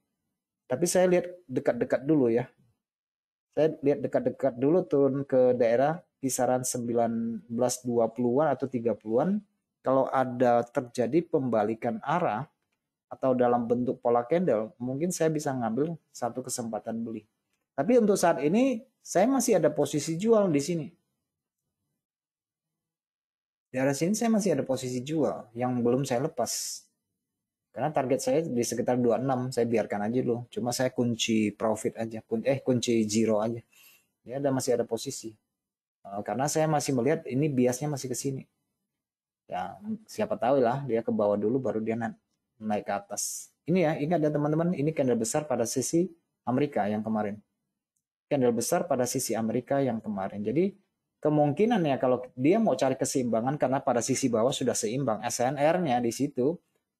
Tapi saya lihat dekat-dekat dulu ya. Saya lihat dekat-dekat dulu turun ke daerah kisaran 1920-an atau 30-an. Kalau ada terjadi pembalikan arah atau dalam bentuk pola candle, mungkin saya bisa ngambil satu kesempatan beli. Tapi untuk saat ini saya masih ada posisi jual di sini. Di arah sini saya masih ada posisi jual yang belum saya lepas. Karena target saya di sekitar 26, saya biarkan aja dulu. Cuma saya kunci profit aja, kunci zero aja. Ya masih ada posisi. Karena saya masih melihat ini biasnya masih ke sini. Ya, siapa tahu lah dia ke bawah dulu baru dia naik ke atas. Ini ya, ingat ya teman-teman, ini candle besar pada sisi Amerika yang kemarin. Candle besar pada sisi Amerika yang kemarin. Jadi kemungkinan ya kalau dia mau cari keseimbangan karena pada sisi bawah sudah seimbang, SNR-nya di situ,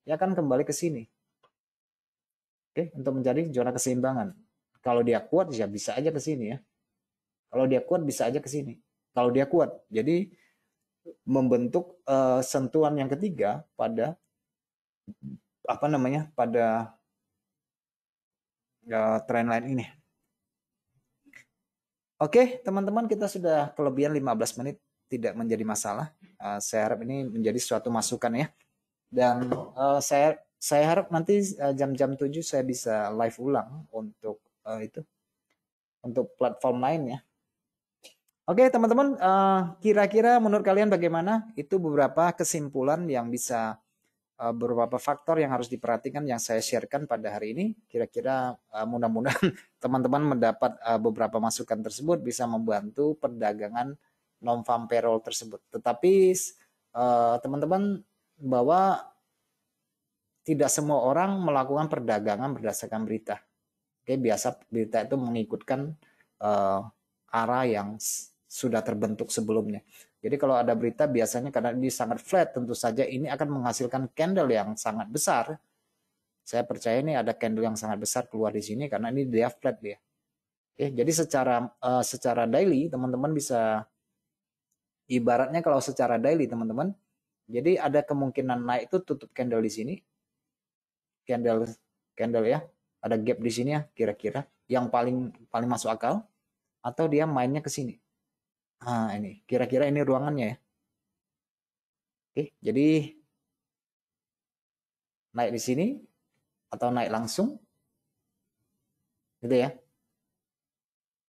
dia akan kembali ke sini. Oke, untuk mencari zona keseimbangan. Kalau dia kuat ya bisa aja ke sini ya. Kalau dia kuat bisa aja ke sini. Kalau dia kuat. Jadi membentuk sentuhan yang ketiga pada pada trendline ini. Oke, teman-teman, kita sudah kelebihan 15 menit, tidak menjadi masalah. Saya harap ini menjadi suatu masukan ya. Dan saya harap nanti jam-jam 7 saya bisa live ulang untuk untuk platform lain ya. Oke, teman-teman, kira-kira menurut kalian bagaimana? Itu beberapa kesimpulan yang bisa beberapa faktor yang harus diperhatikan yang saya sharekan pada hari ini. Kira-kira mudah-mudahan teman-teman mendapat beberapa masukan tersebut bisa membantu perdagangan non-farm payroll tersebut. Tetapi teman-teman bahwa tidak semua orang melakukan perdagangan berdasarkan berita. Oke, biasa berita itu mengikutkan arah yang sudah terbentuk sebelumnya. Jadi kalau ada berita biasanya karena ini sangat flat, tentu saja ini akan menghasilkan candle yang sangat besar. Saya percaya ini ada candle yang sangat besar keluar di sini karena ini dia flat dia. Oke, jadi secara daily teman-teman bisa ibaratnya kalau secara daily teman-teman, jadi ada kemungkinan naik itu tutup candle di sini. Candle ya, ada gap di sini ya kira-kira yang paling masuk akal atau dia mainnya ke sini. Nah, ini kira-kira ini ruangannya ya. Oke, jadi naik di sini atau naik langsung gitu ya.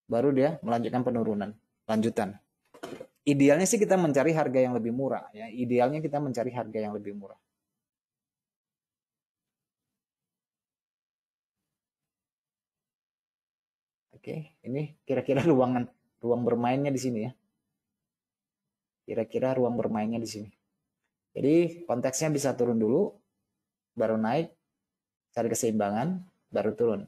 Baru dia melanjutkan penurunan lanjutan. Idealnya sih kita mencari harga yang lebih murah ya. Idealnya kita mencari harga yang lebih murah. Oke, ini kira-kira ruang bermainnya di sini ya. Kira-kira ruang bermainnya di sini. Jadi konteksnya bisa turun dulu, baru naik, cari keseimbangan, baru turun.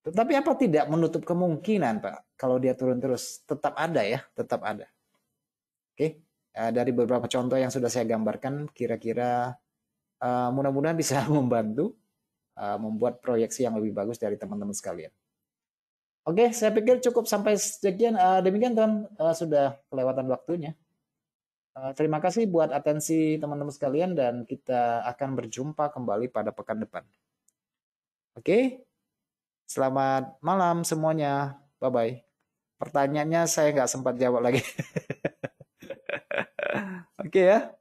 Tetapi apa tidak menutup kemungkinan, Pak, kalau dia turun terus? Tetap ada ya, tetap ada. Oke, dari beberapa contoh yang sudah saya gambarkan, kira-kira mudah-mudahan bisa membantu membuat proyeksi yang lebih bagus dari teman-teman sekalian. Oke, saya pikir cukup sampai sekian. Demikian, Tuan, sudah kelewatan waktunya. Terima kasih buat atensi teman-teman sekalian dan kita akan berjumpa kembali pada pekan depan. Oke, selamat malam semuanya. Bye-bye. Pertanyaannya saya nggak sempat jawab lagi. Oke ya.